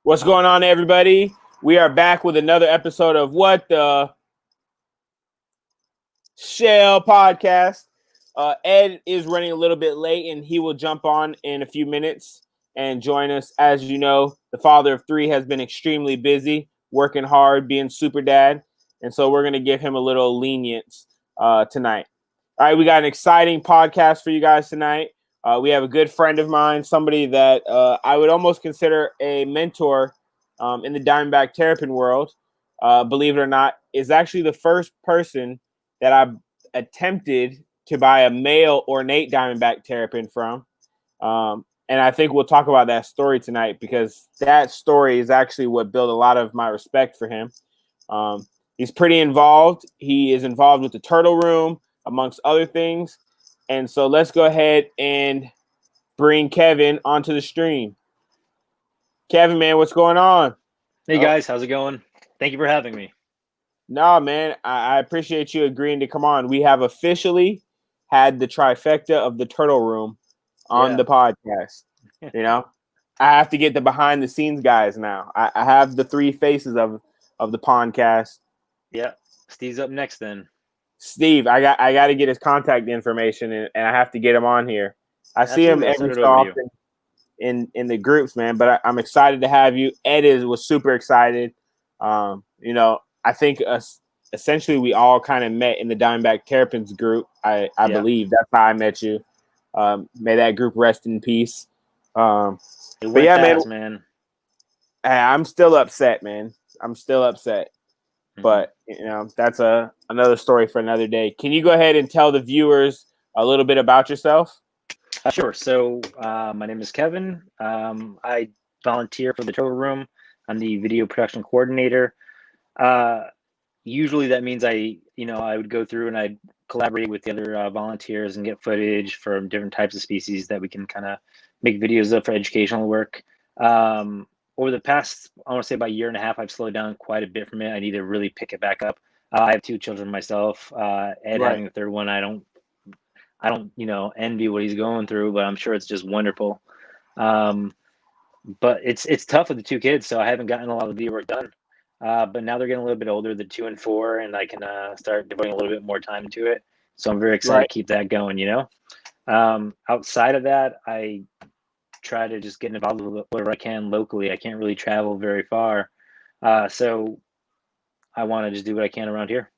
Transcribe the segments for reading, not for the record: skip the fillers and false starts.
What's going on, everybody? We are back with another episode of What the Shell podcast. Ed is running a little bit late, and he will jump on in a few minutes and join us. As you know, the father of three has been extremely busy, working hard, being super dad, and so we're going to give him a little lenience tonight. All right, we got an exciting podcast for you guys tonight. We have a good friend of mine, somebody that I would almost consider a mentor in the Diamondback Terrapin world. Believe it or not, is actually the first person that I've attempted to buy a male ornate Diamondback Terrapin from. And I think we'll talk about that story tonight because that story is actually what built a lot of my respect for him. He's pretty involved. He is involved with the TurtleRoom, amongst other things. And so let's go ahead and bring Kevin onto the stream. Kevin, man, what's going on? Hey, guys. How's it going? Thank you for having me. No, man, I appreciate you agreeing to come on. We have officially had the trifecta of the TurtleRoom on the podcast. You know, I have to get the behind the scenes guys now. I have the three faces of the podcast. Yeah. Steve's up next then. Steve, I got to get his contact information and I have to get him on here. I see him every so often in the groups, man. But I'm excited to have you. Ed was super excited. You know, I think essentially we all kind of met in the Diamondback Terrapins group. I believe that's how I met you. May that group rest in peace. But yeah, man. I'm still upset, man. I'm still upset. But, you know, that's another story for another day. Can you go ahead and tell the viewers a little bit about yourself? Sure. So my name is Kevin. I volunteer for the TurtleRoom. I'm the video production coordinator. Usually that means I would go through and I'd collaborate with the other volunteers and get footage from different types of species that we can kind of make videos of for educational work. Over the past, I want to say about a year and a half, I've slowed down quite a bit from it. I need to really pick it back up. I have two children myself. Ed having a third one, I don't, envy what he's going through, but I'm sure it's just wonderful. But it's tough with the two kids, so I haven't gotten a lot of video work done. But now they're getting a little bit older, the 2 and 4, and I can start devoting a little bit more time to it. So I'm very excited to keep that going, Outside of that, I try to just get involved with whatever I can locally. I can't really travel very far. So I want to just do what I can around here.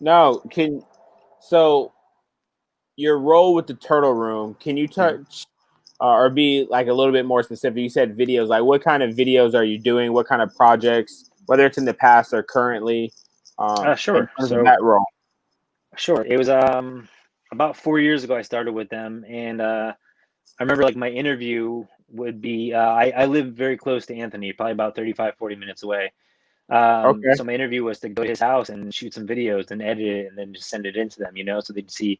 No, so your role with the TurtleRoom, can you touch or be like a little bit more specific? You said videos, like what kind of videos are you doing? What kind of projects, whether it's in the past or currently? Sure. So that role. Sure. It was about 4 years ago I started with them, and I remember like my interview would be, I live very close to Anthony, probably about 35, 40 minutes away. So my interview was to go to his house and shoot some videos and edit it and then just send it into them, so they'd see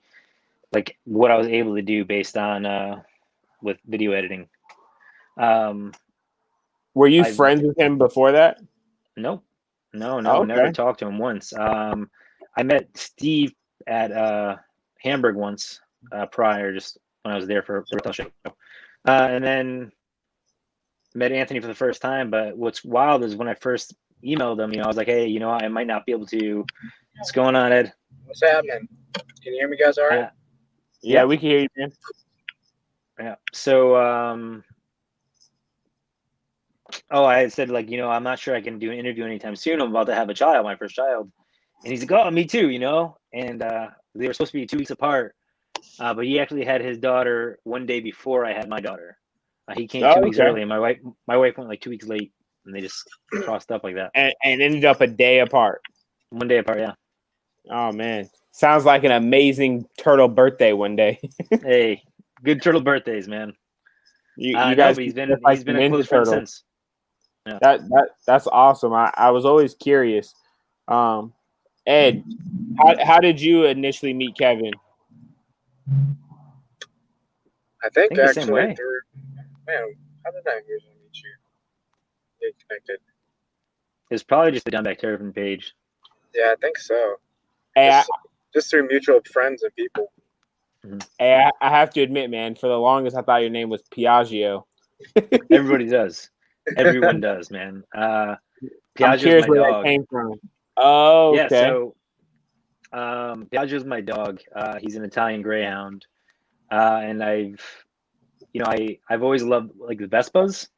like what I was able to do based on with video editing. Were you friends with him before that? No, never talked to him once. I met Steve at Hamburg once prior, just when I was there for a show. And then met Anthony for the first time. But what's wild is when I first emailed him, I was like, hey, I might not be able to. What's going on, Ed? What's happening? Can you hear me guys all right? Yeah, we can hear you, man. Yeah. So, I said, like, I'm not sure I can do an interview anytime soon. I'm about to have a child, my first child. And he's like, oh, me too, And they were supposed to be 2 weeks apart. But he actually had his daughter one day before I had my daughter. He came 2 weeks early, and my wife went like 2 weeks late, and they just crossed up like that. And ended up a day apart. 1 day apart, yeah. Oh man, sounds like an amazing turtle birthday one day. Hey, good turtle birthdays, man. You guys, he's been a close friend since. Yeah. That's awesome. I was always curious. Ed, how did you initially meet Kevin? I think actually through, man, how did I usually meet you? Get connected. It's probably just the Diamondback Terrapin page. Yeah, I think so. Hey, just through mutual friends and people. Hey, I have to admit, man, for the longest I thought your name was Piaggio. Everybody does. Everyone does, man. I'm Piaggio's curious my where dog. that came from. Oh, Yeah, okay. so Piaggio's my dog. He's an Italian Greyhound, and I've always loved like the Vespas.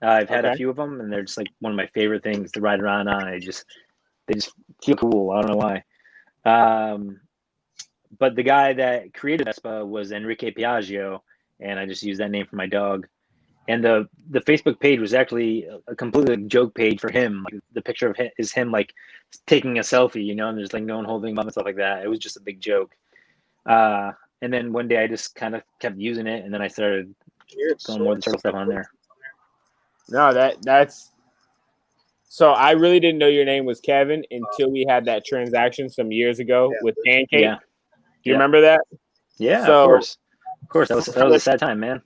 I've had a few of them, and they're just like one of my favorite things to ride around on. They just feel cool. I don't know why. But the guy that created Vespa was Enrique Piaggio, and I just used that name for my dog. And the Facebook page was actually a completely joke page for him. Like the picture of him is him like taking a selfie, and there's like no one holding him up and stuff like that. It was just a big joke. And then one day I just kind of kept using it, and then I started throwing more of the turtle stuff on there. No, that's so I really didn't know your name was Kevin until we had that transaction some years ago with Pancake. Yeah. Do you remember that? Yeah, so, of course. Of course, that was a sad time, man.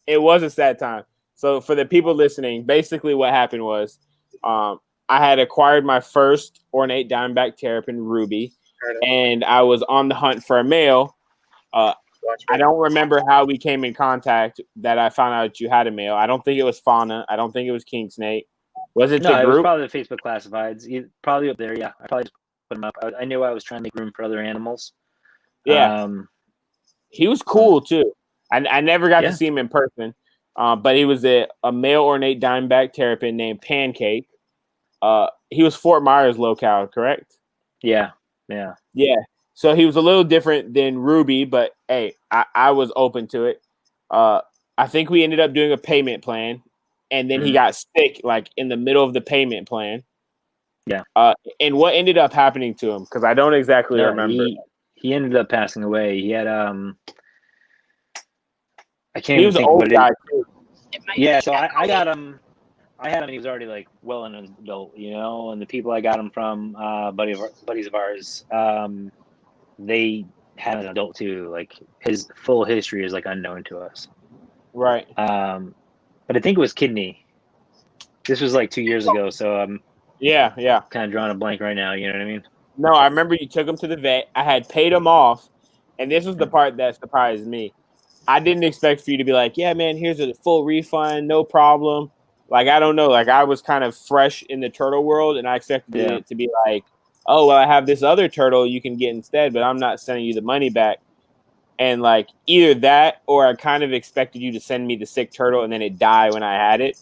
It was a sad time. So for the people listening, basically what happened was I had acquired my first ornate Diamondback Terrapin, Ruby, and I was on the hunt for a male. I don't remember how we came in contact that I found out you had a male. I don't think it was Fauna. I don't think it was King Snake. Was it the group? No, it was probably the Facebook classifieds. Probably up there, yeah. I probably just put them up. I knew I was trying to make room for other animals. Yeah. He was cool, too. I never got to see him in person, but he was a male ornate Diamondback Terrapin named Pancake. He was Fort Myers locale, correct? Yeah. So he was a little different than Ruby, but hey, I was open to it. I think we ended up doing a payment plan, and then he got sick like in the middle of the payment plan. Yeah. And what ended up happening to him? Because I don't exactly remember. He ended up passing away. He had I can't he even was think an old what guy it is. too. Yeah, so I got him. I had him, and he was already like well an adult, And the people I got him from, buddies of ours, they had an adult too. Like his full history is like unknown to us. Right. But I think it was kidney. This was like 2 years ago, so yeah, kind of drawing a blank right now. You know what I mean? No, I remember you took him to the vet. I had paid him off, and this was the part that surprised me. I didn't expect for you to be like, yeah, man, here's a full refund, no problem. Like, I don't know. Like, I was kind of fresh in the turtle world, and I expected it to be like, oh, well, I have this other turtle you can get instead, but I'm not sending you the money back. And, like, either that or I kind of expected you to send me the sick turtle and then it die when I had it.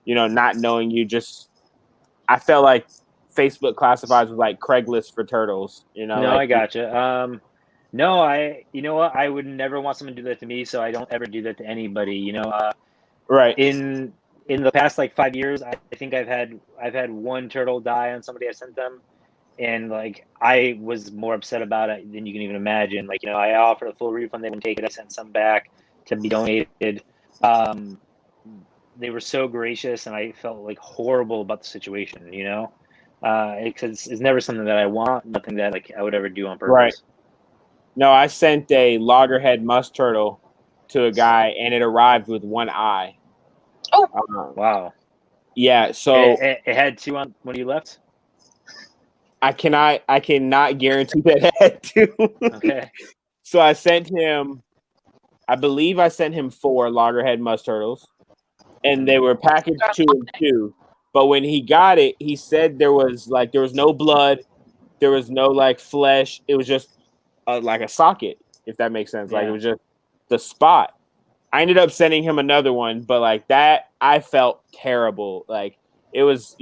Not knowing you just – I felt like Facebook classifieds was like Craigslist for turtles. No, like, I gotcha. No, you know what? I would never want someone to do that to me, so I don't ever do that to anybody. Right. In the past like 5 years, I think I've had one turtle die on somebody I sent them, and like I was more upset about it than you can even imagine. Like I offered a full refund, they wouldn't take it. I sent some back to be donated. They were so gracious, and I felt like horrible about the situation. It's never something that I want, nothing that like I would ever do on purpose. Right. No, I sent a loggerhead musk turtle to a guy, and it arrived with one eye. Oh, wow. Yeah, so it had two on when you left. I cannot guarantee that it had two. Okay. So I sent him. I believe I sent him 4 loggerhead musk turtles, and they were packaged 2 and 2. But when he got it, he said there was no blood, there was no like flesh. It was just like a socket, if that makes sense. Like it was just the spot. I ended up sending him another one, but like that, I felt terrible. Like it was,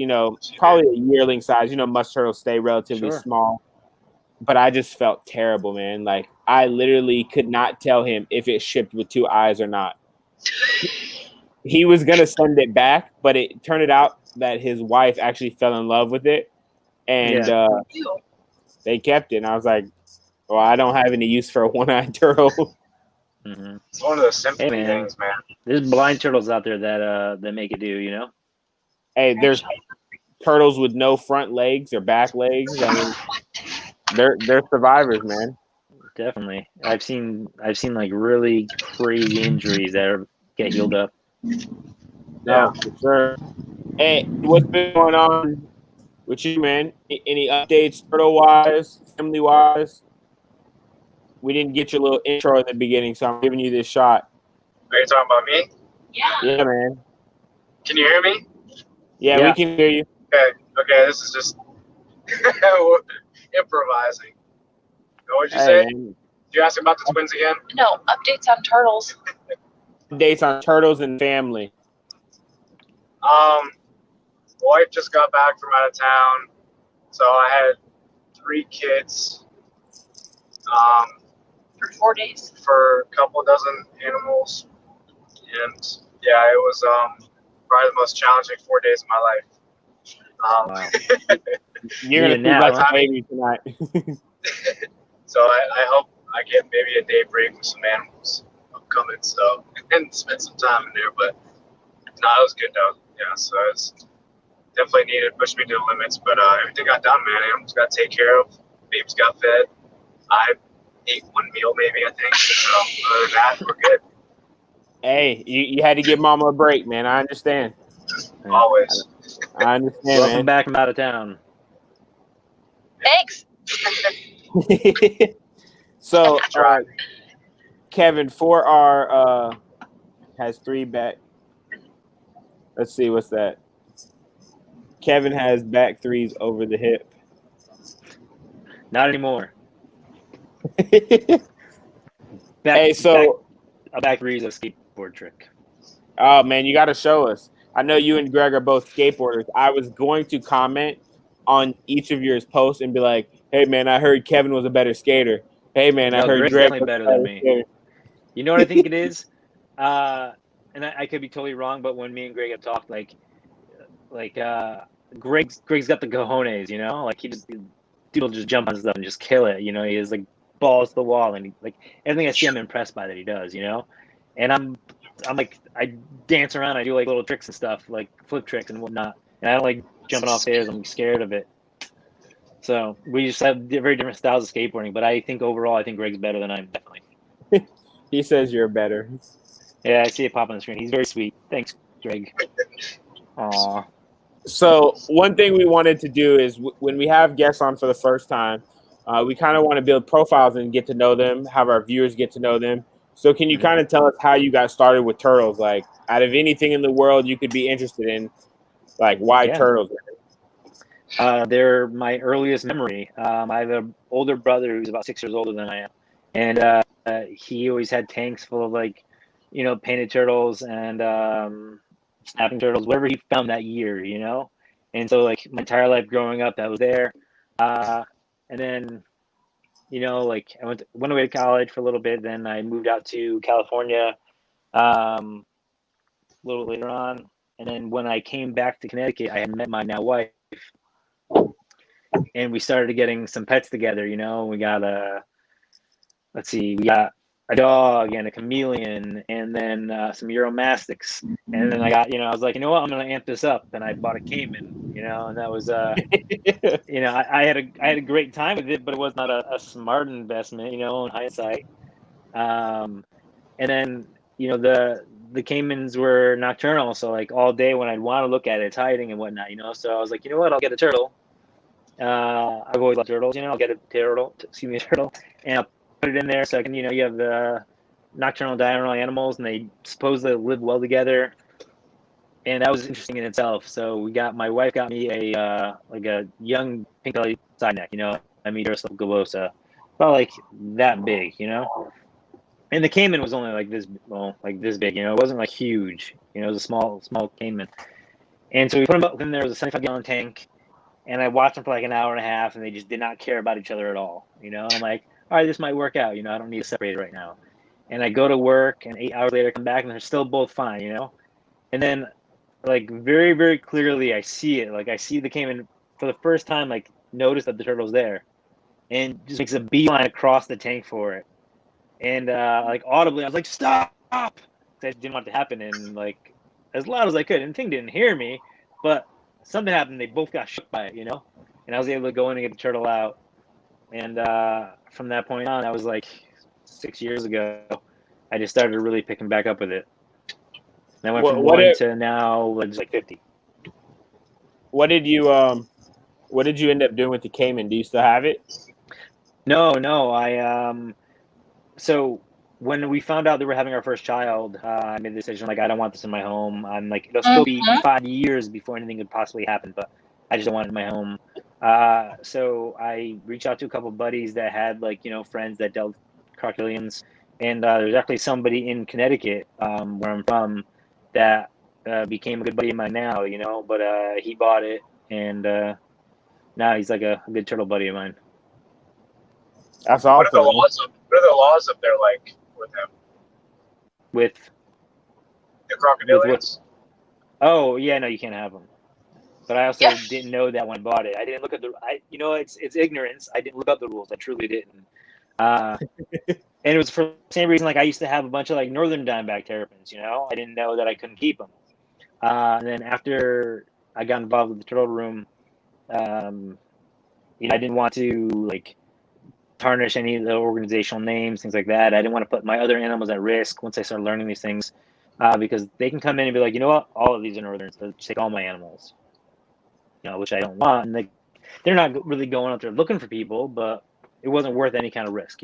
probably a yearling size. Musk turtles stay relatively small, but I just felt terrible, man. Like I literally could not tell him if it shipped with 2 eyes or not. He was going to send it back, but it turned out that his wife actually fell in love with it, and they kept it. And I was like, well, I don't have any use for a one-eyed turtle. Mm-hmm. It's one of those simple things, man. There's blind turtles out there that make it do, Hey, there's turtles with no front legs or back legs. I mean, they're survivors, man. Definitely. I've seen like really crazy injuries that get healed up. Yeah, for sure. Hey, what's been going on with you, man? Any updates, turtle-wise, family-wise? We didn't get your little intro at the beginning, so I'm giving you this shot. Are you talking about me? Yeah, man. Can you hear me? Yeah, we can hear you. Okay, this is just improvising. What did you say? Man. Did you ask about the twins again? No, updates on turtles. Updates on turtles and family. Wife just got back from out of town, so I had 3 kids. For 4 days. For a couple dozen animals, and yeah, it was probably the most challenging 4 days of my life. Wow. You're gonna sleep like a baby tonight. So I hope I get maybe a day break with some animals upcoming, so and spend some time in there. But no, it was good though. Yeah, so it's definitely needed, pushed me to the limits. But everything got done, man. Animals got taken care of. Babies got fed. I ate 1 meal, maybe, I think. So other than that, we're good. Hey, you had to give Mama a break, man. I understand. Always. I understand, Welcome man. back from out of town. Thanks. So, Kevin, for our has 3 back. Let's see, what's that? Kevin has back 3s over the hip. Not anymore. Hey, so a back 3 is a skateboard trick. Oh man, you got to show us. I know you and Greg are both skateboarders. I was going to comment on each of your posts and be like, "Hey man, I heard Kevin was a better skater. Hey man, I heard Greg's Greg definitely was better a better than me. skater." You know what I think it is? And I could be totally wrong, but when me and Greg have talked, like Greg's got the cojones, you know, like dude will just jump on stuff and just kill it, you know. He has like balls to the wall, and he, like everything I see, I'm impressed by that he does, you know. And I'm like, I dance around, I do like little tricks and stuff, like flip tricks and whatnot, and I don't like jumping off stairs. I'm scared of it. So we just have very different styles of skateboarding, but I think overall, I think Greg's better than I am, definitely. He says you're better. Yeah, I see it pop on the screen. He's very sweet. Thanks, Greg. Aw. So one thing we wanted to do is when we have guests on for the first time, we kind of want to build profiles and get to know them, have our viewers get to know them. So can you kind of tell us how you got started with turtles? Like, out of anything in the world you could be interested in, like, why turtles? They're my earliest memory. I have an older brother who's about 6 years older than I am, and he always had tanks full of, like, you know, painted turtles and snapping turtles, whatever he found that year, you know. And so, like, my entire life growing up, that was there. And then, you know, like, I went away to college for a little bit. Then I moved out to California a little later on. And then when I came back to Connecticut, I had met my now wife, and we started getting some pets together. You know, we got we got a dog and a chameleon, and then some Euromastics. And then I got, you know, I was like, you know what, I'm gonna amp this up, and I bought a caiman. You know, and that was you know, I had a great time with it, but it was not a smart investment, you know, in hindsight. And then, you know, the caimans were nocturnal, so like all day when I'd want to look at it, it's hiding and whatnot, you know. So I was like, you know what, I'll get a turtle. I've always loved turtles, you know. I'll get a turtle, and I'll put it in there so I can, you know, you have the nocturnal, diurnal animals, and they supposedly live well together. And that was interesting in itself. So my wife got me a like a young pink-bellied side neck, you know, Amidurus globosa, about like that big, you know. And the caiman was only like this, like this big, you know. It wasn't like huge, you know. It was a small caiman. And so we put them up. Then there was a 75-gallon tank, and I watched them for like an hour and a half, and they just did not care about each other at all, you know. And I'm like, all right, this might work out, you know. I don't need to separate it right now. And I go to work, and 8 hours later, I come back, and they're still both fine, you know. And then, like, very, very clearly, I see it. Like, I see the caiman for the first time, like, notice that the turtle's there, and just makes a beeline across the tank for it. And like audibly, I was like, "Stop!" I didn't want it to happen, and like as loud as I could. And the thing didn't hear me, but something happened. They both got shook by it, you know. And I was able to go in and get the turtle out. And from that point on, that was like 6 years ago. I just started really picking back up with it. And I went from 1 to now it's like 50. What did you end up doing with the caiman? Do you still have it? No. I so when we found out that we're having our first child, I made the decision like I don't want this in my home. I'm like it'll still be 5 years before anything could possibly happen, but I just don't want it in my home. So I reached out to a couple of buddies that had like friends that dealt crocodilians, and there's actually somebody in Connecticut, where I'm from, that became a good buddy of mine now. But he bought it, and now he's like a good turtle buddy of mine. That's What are awesome. the laws up there like with them? With The crocodilians? oh yeah, no, you can't have them. But I also didn't know that when I bought it. I didn't look at it's ignorance. I didn't look up the rules. I truly didn't. And it was for the same reason. Like I used to have a bunch of like northern Diamondback Terrapins. I didn't know that I couldn't keep them. And then after I got involved with the TurtleRoom, I didn't want to like tarnish any of the organizational names, things like that. I didn't want to put my other animals at risk once I started learning these things, because they can come in and be like, you know what, all of these are northerns. They'll take all my animals, which I don't want. And they're not really going out there looking for people, but it wasn't worth any kind of risk,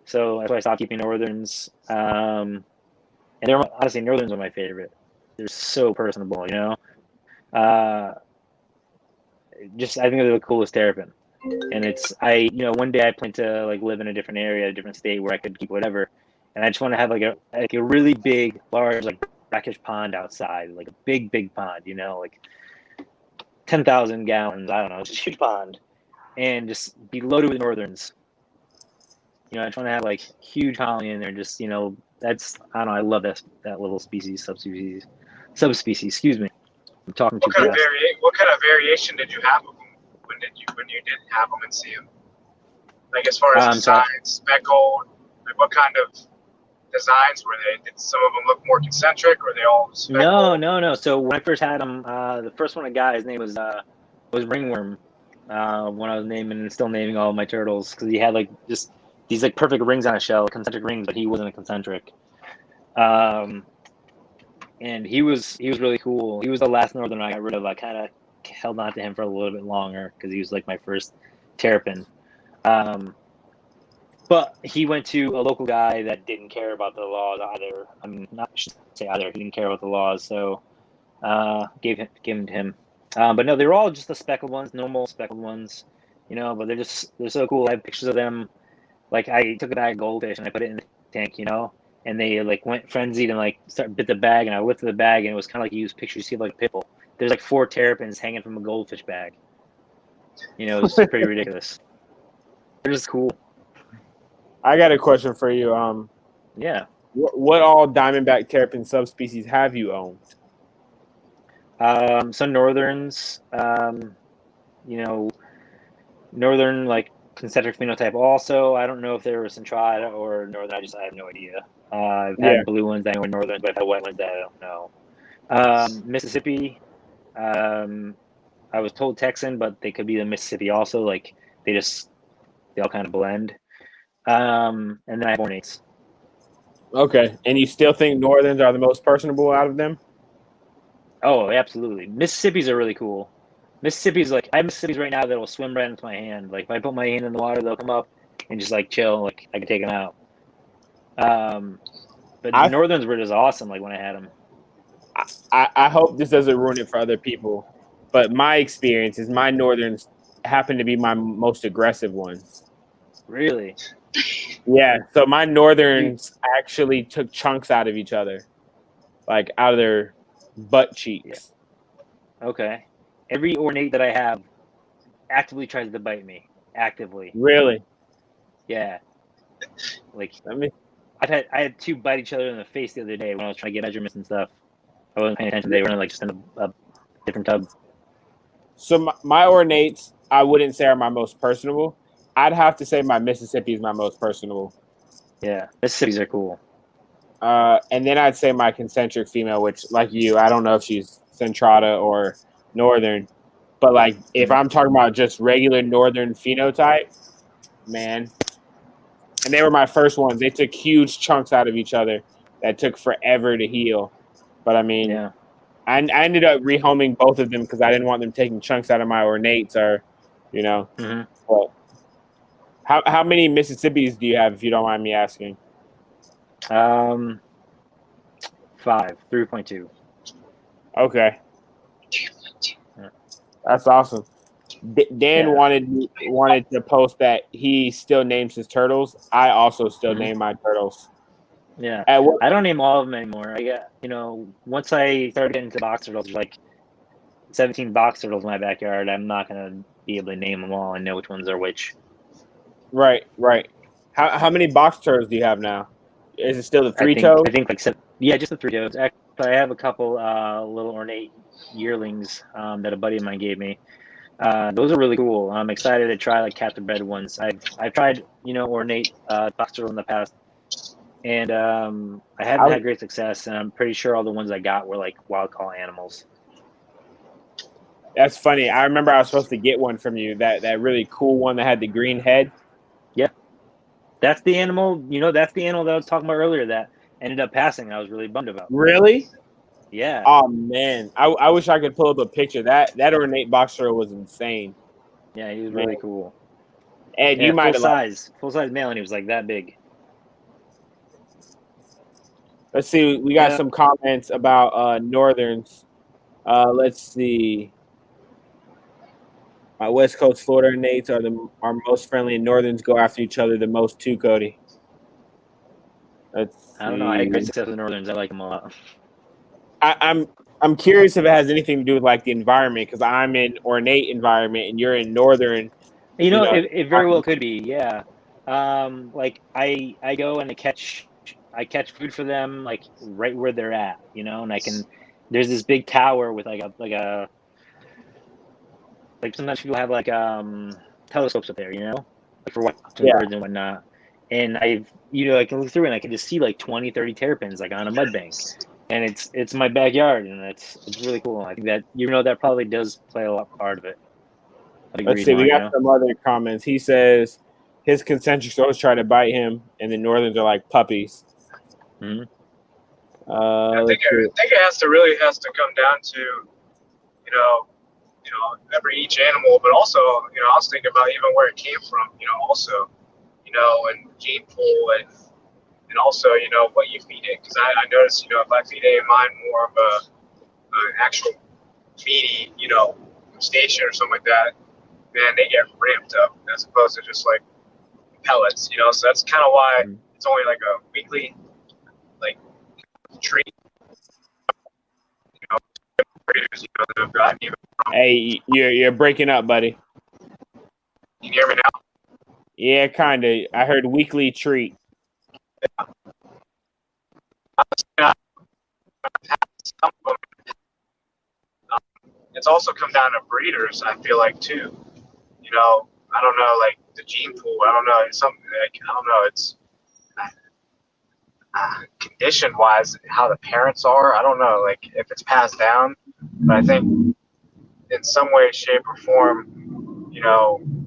So that's why I stopped keeping northerns. And they're honestly, northerns are my favorite. They're so personable, I think they're the coolest terrapin. And one day I plan to like live in a different area, a different state where I could keep whatever. And I just want to have like a really big, large, like brackish pond outside, like a big pond, like 10,000 gallons. I don't know, it's a huge pond, and just be loaded with northerns. I just want to have like huge colony in there. Just I don't know. I love that little subspecies. Excuse me. I'm talking too fast. What kind of variation did you have of them when you didn't have them and see them? Like as far as designs, speckled, like what kind of designs were they? Did some of them look more concentric, or were they all speckled? No. So when I first had them, the first one I got, his name was Ringworm. When I was still naming all of my turtles, because he had like just these like perfect rings on his shell, concentric rings, but he wasn't a concentric. And he was really cool. He was the last northern I got rid of. I kind of held on to him for a little bit longer because he was like my first Terrapin. But he went to a local guy that didn't care about the laws either. I mean, I should say either. He didn't care about the laws, so gave him to him. But no, they were all just the speckled ones, normal speckled ones, but they're so cool. I have pictures of them. Like I took a bag of goldfish and I put it in the tank, and they like went frenzied and like bit the bag, and I lifted the bag, and it was kind of like you use pictures, you see like Pitbull. There's like 4 terrapins hanging from a goldfish bag. It was pretty ridiculous. They're just cool. I got a question for you. Yeah. What all Diamondback Terrapin subspecies have you owned? Some northerns, northern like concentric phenotype. Also, I don't know if they were centrata or northern. I have no idea. I've had blue ones that were northern, but I've had white ones that I don't know. Mississippi. I was told Texan, but they could be the Mississippi also. Like they all kind of blend. And then I have ornates. Okay, and you still think northerns are the most personable out of them? Oh, absolutely. Mississippis are really cool. Mississippi's like I have Mississippis right now that will swim right into my hand. Like if I put my hand in the water, they'll come up and just like chill. Like I can take them out. But the northerns were just awesome. Like when I had them. I hope this doesn't ruin it for other people, but my experience is my northerns happen to be my most aggressive ones. Really? Yeah. So my northerns actually took chunks out of each other, like out of their butt cheeks. Yeah. Okay. Every ornate that I have actively tries to bite me. Actively. Really? Yeah. Like I had 2 bite each other in the face the other day when I was trying to get measurements and stuff. I wasn't paying attention. They were like just in a different tub. So my ornates, I wouldn't say are my most personable. I'd have to say my Mississippi is my most personable. Yeah, Mississippis are cool. And then I'd say my concentric female, which like you, I don't know if she's centrata or northern, but like if I'm talking about just regular northern phenotype, man. And they were my first ones. They took huge chunks out of each other that took forever to heal. But I mean, yeah. I ended up rehoming both of them because I didn't want them taking chunks out of my ornates or, But how many Mississippis do you have, if you don't mind me asking? 5, 3.2. Okay, Yeah. that's awesome. Dan Yeah. wanted to post that he still names his turtles. I also still name my turtles. Yeah. At what, I don't name all of them anymore. I got, once I started getting into box turtles, there's like 17 box turtles in my backyard. I'm not gonna be able to name them all and know which ones are which. right. How many box turtles do you have now? Is it still the I three think toe? I think like yeah, just the 3 toes. Actually, I have a couple little ornate yearlings that a buddy of mine gave me. Those are really cool. I'm excited to try like captive bred ones. I've tried ornate box turtles in the past, and I haven't had great success. And I'm pretty sure all the ones I got were like wild caught animals. That's funny. I remember I was supposed to get one from you. That really cool one that had the green head. Yeah, that's the animal. That's the animal that I was talking about earlier that ended up passing. I was really bummed about. Really? Yeah. Oh man, I wish I could pull up a picture. That ornate box turtle was insane. Yeah, he was Man. really cool. Ed, Yeah, you might have full size male, and he was like that big. let's see. We got some comments about northerns. Let's see. West Coast Florida Nates are most friendly, and northerns go after each other the most too, Cody. Let's see. I don't know. I had great success with northerns. I like them a lot. I'm curious if it has anything to do with like the environment, because I'm in ornate environment and you're in northern. It very well could be. Yeah. Like I go and I catch food for them like right where they're at, and there's this big tower with like sometimes people have like telescopes up there, like for watching birds and whatnot. And I can look through and I can just see like 20, 30 terrapins like on a mud bank. And it's my backyard, and it's really cool. I think that that probably does play a lot part of it. Let's see. We got some other comments. He says his concentrics always try to bite him, and the northerns are like puppies. Mm-hmm. I think it really has to come down to each animal, but also I was thinking about even where it came from. Also and gene pool and also what you feed it, because I noticed if I feed a mine more of an actual meaty station or something like that, man, they get ramped up as opposed to just like pellets, so that's kind of why it's only like a weekly like treat. Hey, you're breaking up, buddy. Can you hear me now? Yeah, kind of. I heard weekly treat. It's also come down to breeders, I feel like, too. I don't know, like the gene pool. I don't know. It's something like, I don't know. It's condition-wise, how the parents are. I don't know, like if it's passed down. But I think in some way, shape, or form,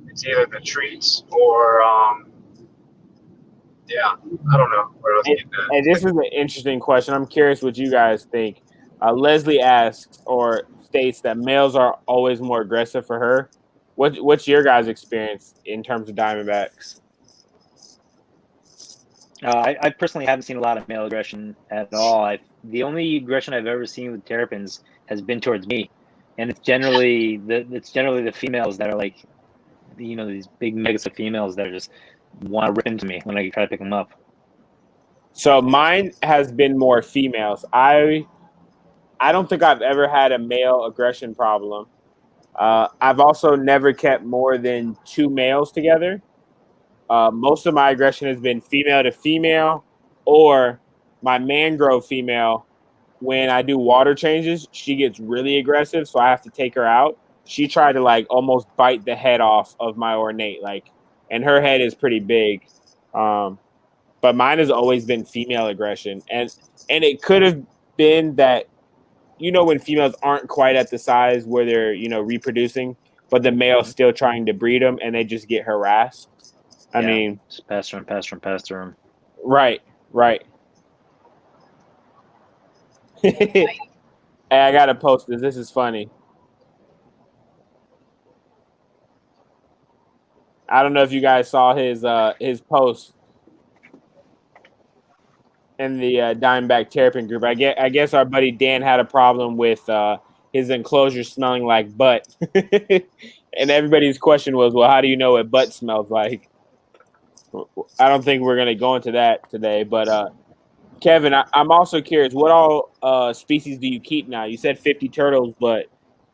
it's either the treats or yeah, I don't know where I was getting at. And this is an interesting question. I'm curious what you guys think. Leslie asks or states that males are always more aggressive for her. What's your guys' experience in terms of Diamondbacks? I personally haven't seen a lot of male aggression at all. The only aggression I've ever seen with terrapins has been towards me, and it's generally the females that are like, these big megas of females that are just want to rip into me when I try to pick them up. So mine has been more females. I don't think I've ever had a male aggression problem. I've also never kept more than 2 males together. Most of my aggression has been female to female, or my mangrove female. When I do water changes, she gets really aggressive, so I have to take her out. She tried to like almost bite the head off of my ornate, and her head is pretty big. But mine has always been female aggression, and it could have been that when females aren't quite at the size where they're reproducing, but the male's still trying to breed them, and they just get harassed. I mean, just pass through them. Right. Hey, I gotta post this. This is funny. I don't know if you guys saw his post. and the Diamondback Terrapin group. I guess our buddy Dan had a problem with his enclosure smelling like butt, and everybody's question was, "Well, how do you know what butt smells like?" I don't think we're gonna go into that today, but Kevin, I'm also curious, what all species do you keep now? You said 50 turtles, but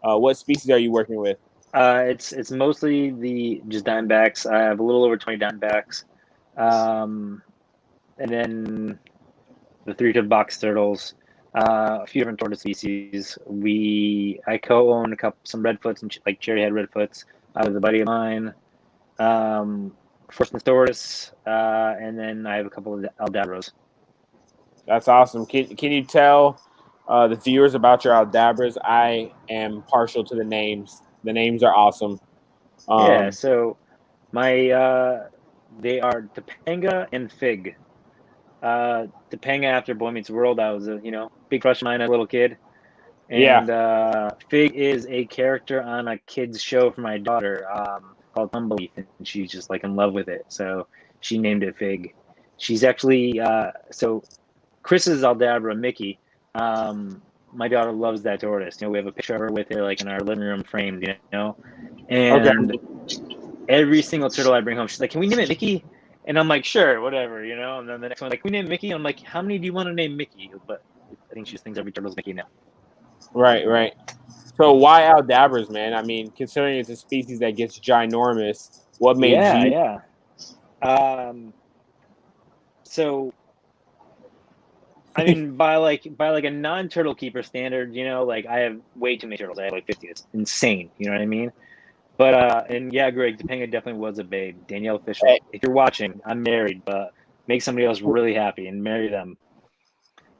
what species are you working with? It's mostly the just Diamondbacks. I have a little over 20 Diamondbacks, and then the three-toed box turtles, a few different tortoise species. I co-own some redfoots and like cherry-head redfoots with a buddy of mine. Forstman's tortoise, and then I have a couple of Aldabras. That's awesome. Can you tell the viewers about your Aldabras? I am partial to the names. The names are awesome. Yeah, so my they are Topanga and Fig. Topanga after Boy Meets World, I was a big crush of mine as a little kid. And Fig is a character on a kids show for my daughter called Tumbleweed, and she's just like in love with it. So she named it Fig. She's actually so Chris's Aldabra, Mickey. My daughter loves that tortoise. We have a picture of her with her like in our living room framed, and every single turtle I bring home, she's like, "Can we name it Mickey?" And I'm like, "Sure, whatever, And then the next one, like, "Can we name Mickey?" I'm like, "How many do you want to name Mickey?" But I think she just thinks every turtle's Mickey now. Right. So why Aldabras, man? I mean, considering it's a species that gets ginormous, what made you? Yeah. So, I mean, by a non-turtle keeper standard, like I have way too many turtles. I have like 50. It's insane. You know what I mean? But and yeah, Greg, Topanga definitely was a babe. Danielle Fisher, if you're watching, I'm married, but make somebody else really happy and marry them.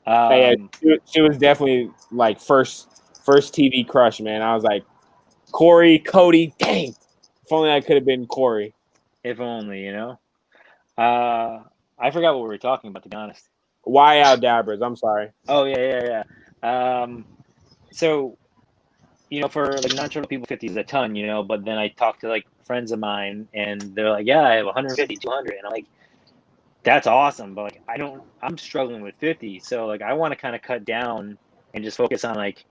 She was definitely like first TV crush, man. I was like, Corey, Cody, dang. If only I could have been Corey. If only, I forgot what we were talking about, to be honest. Why Aldabras? I'm sorry. Oh yeah. So, for like non-turtle people, 50 is a ton, But then I talk to like friends of mine, and they're like, "Yeah, I have 150, 200," and I'm like, "That's awesome," but like I'm struggling with 50, so like I want to kind of cut down and just focus on like,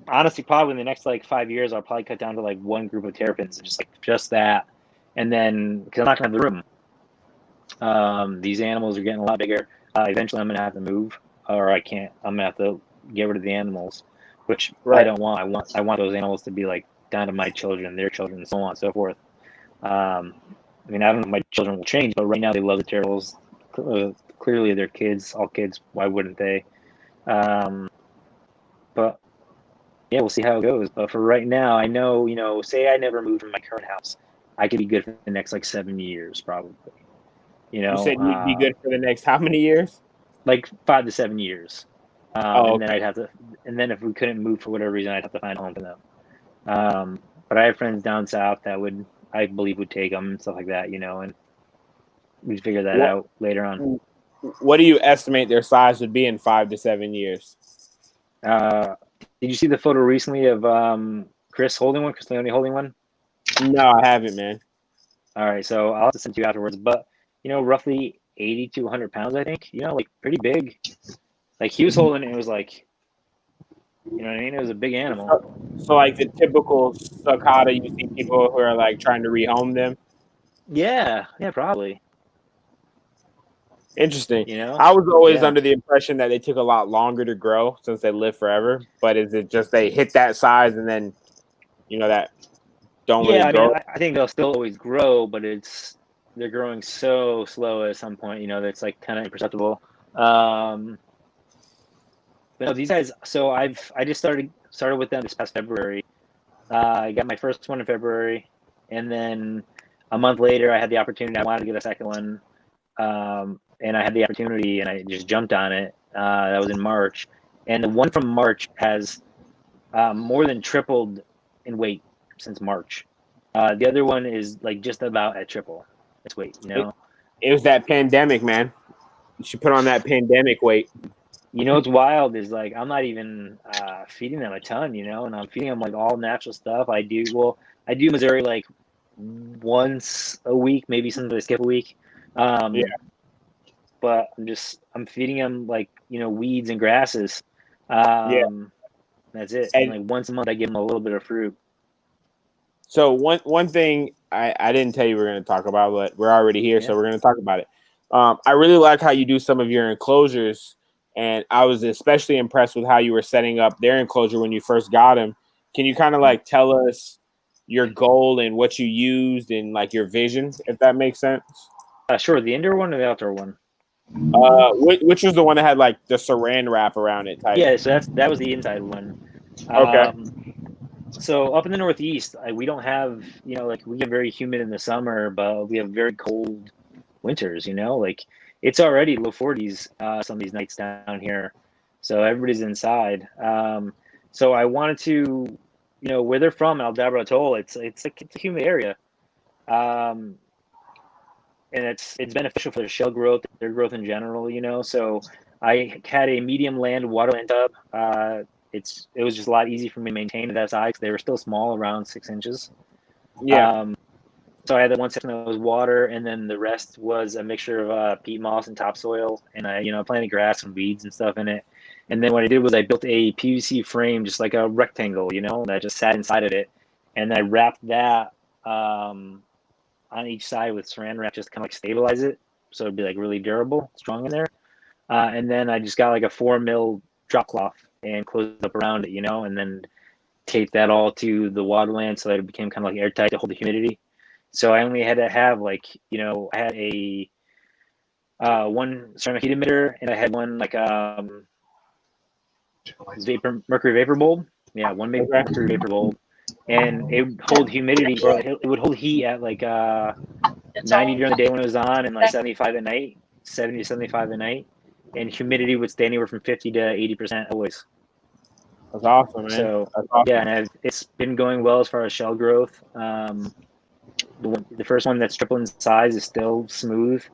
honestly, probably in the next like 5 years, I'll probably cut down to like one group of terrapins and just that, and then because I'm not gonna have the room. These animals are getting a lot bigger. Eventually, I'm gonna have to move, or I can't. I'm gonna have to get rid of the animals, which I don't want. I want those animals to be like down to my children, their children, and so on and so forth. I mean, I don't know if my children will change, but right now they love the turtles. Clearly, they're kids, all kids. Why wouldn't they? But yeah, we'll see how it goes. But for right now, I know, say I never moved from my current house, I could be good for the next like 7 years, probably. You said you'd be good for the next how many years? Like 5 to 7 years. And then I'd have to, and then if we couldn't move for whatever reason, I'd have to find a home for them. But I have friends down south that I believe would take them and stuff like that, and we'd figure that out later on. What do you estimate their size would be in 5 to 7 years? Did you see the photo recently of Chris Leone holding one? No, I haven't, man. All right, so I'll have to send you afterwards. But roughly 80 to 100 pounds, I think. Like pretty big. Like he was holding it. It was like, you know what I mean? It was a big animal. So like the typical sucata, you see people who are like trying to rehome them. Yeah, probably. Interesting. I was always under the impression that they took a lot longer to grow since they live forever. But is it just they hit that size and then, that don't really grow? I mean, I think they'll still always grow, but they're growing so slow at some point, that's like kind of imperceptible. But no, these guys. So I just started with them this past February. I got my first one in February, and then a month later, I had the opportunity. I wanted to get a second one, and I had the opportunity, and I just jumped on it. That was in March, and the one from March has more than tripled in weight since March. The other one is like just about at triple its weight. It was that pandemic, man. You should put on that pandemic weight. What's wild is like I'm not even feeding them a ton, and I'm feeding them like all natural stuff. I do Missouri like once a week, maybe sometimes I skip a week. But but I'm feeding them like, weeds and grasses. Yeah. That's it. And like once a month, I give them a little bit of fruit. so one thing I didn't tell you we're going to talk about, but we're already here, so we're going to talk about it. I really like how you do some of your enclosures, and I was especially impressed with how you were setting up their enclosure when you first got them. Can you kind of like tell us your goal and what you used and like your vision, if that makes sense? Sure. The indoor one or the outdoor one? Which was the one that had like the saran wrap around it type? Yeah, so that was the inside one. Okay. So up in the Northeast, we don't have, like we get very humid in the summer, but we have very cold winters, like it's already low 40s some of these nights down here. So everybody's inside. So I wanted to, where they're from, Aldabra Atoll, it's a humid area. And it's beneficial for their shell growth, their growth in general, So I had a medium land waterland tub. It was just a lot easier for me to maintain at that size. They were still small, around 6 inches. Yeah. So I had the one section that was water, and then the rest was a mixture of peat moss and topsoil, and I planted grass and weeds and stuff in it. And then what I did was I built a PVC frame, just like a rectangle, and I just sat inside of it, and I wrapped that on each side with saran wrap, just kind of like stabilize it, so it'd be like really durable, strong in there. And then I just got like a 4 mil drop cloth and closed up around it, and then taped that all to the waterland so that it became kind of like airtight to hold the humidity. So I only had to have I had a one ceramic heat emitter, and I had one like mercury vapor bulb. Yeah, one mercury vapor bulb, and it would hold humidity, or it would hold heat at like 90 during the day when it was on, and like 75 at night, 70 to 75 at night, and humidity would stay anywhere from 50 to 80% always. That's awesome, man. So That's awesome. yeah, and it's been going well as far as shell growth. The first one that's triple in size is still smooth,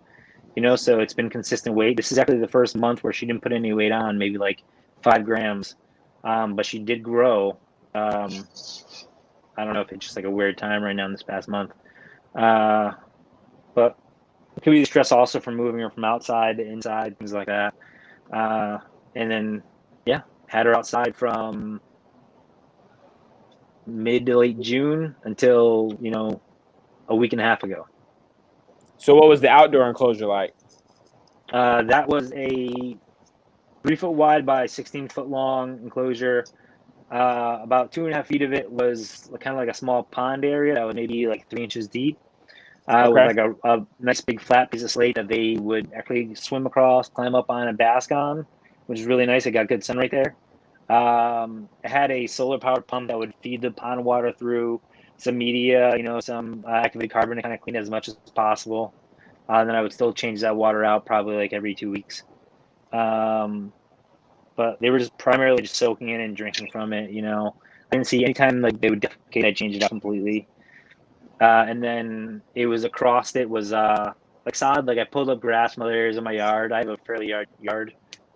so it's been consistent weight. This is actually the first month where she didn't put any weight on, maybe like 5 grams, but she did grow. I don't know if it's just like a weird time right now in this past month, but it could be the stress also from moving her from outside to inside, things like that. And then, had her outside from mid to late June until, a week and a half ago. So what was the outdoor enclosure like? That was a 3 foot wide by 16 foot long enclosure. About 2.5 feet of it was kind of like a small pond area that was maybe like 3 inches deep. With like a nice big flat piece of slate that they would actually swim across, climb up on, and bask on, which is really nice. It got good sun right there. It had a solar powered pump that would feed the pond water through some media, some activated carbon to kind of clean it as much as possible. Then I would still change that water out probably like every 2 weeks. But they were just primarily just soaking in and drinking from it. I didn't see any time like they would defecate, I'd change it out completely. And then it was across it was like sod. Like I pulled up grass from other areas of my yard. I have a fairly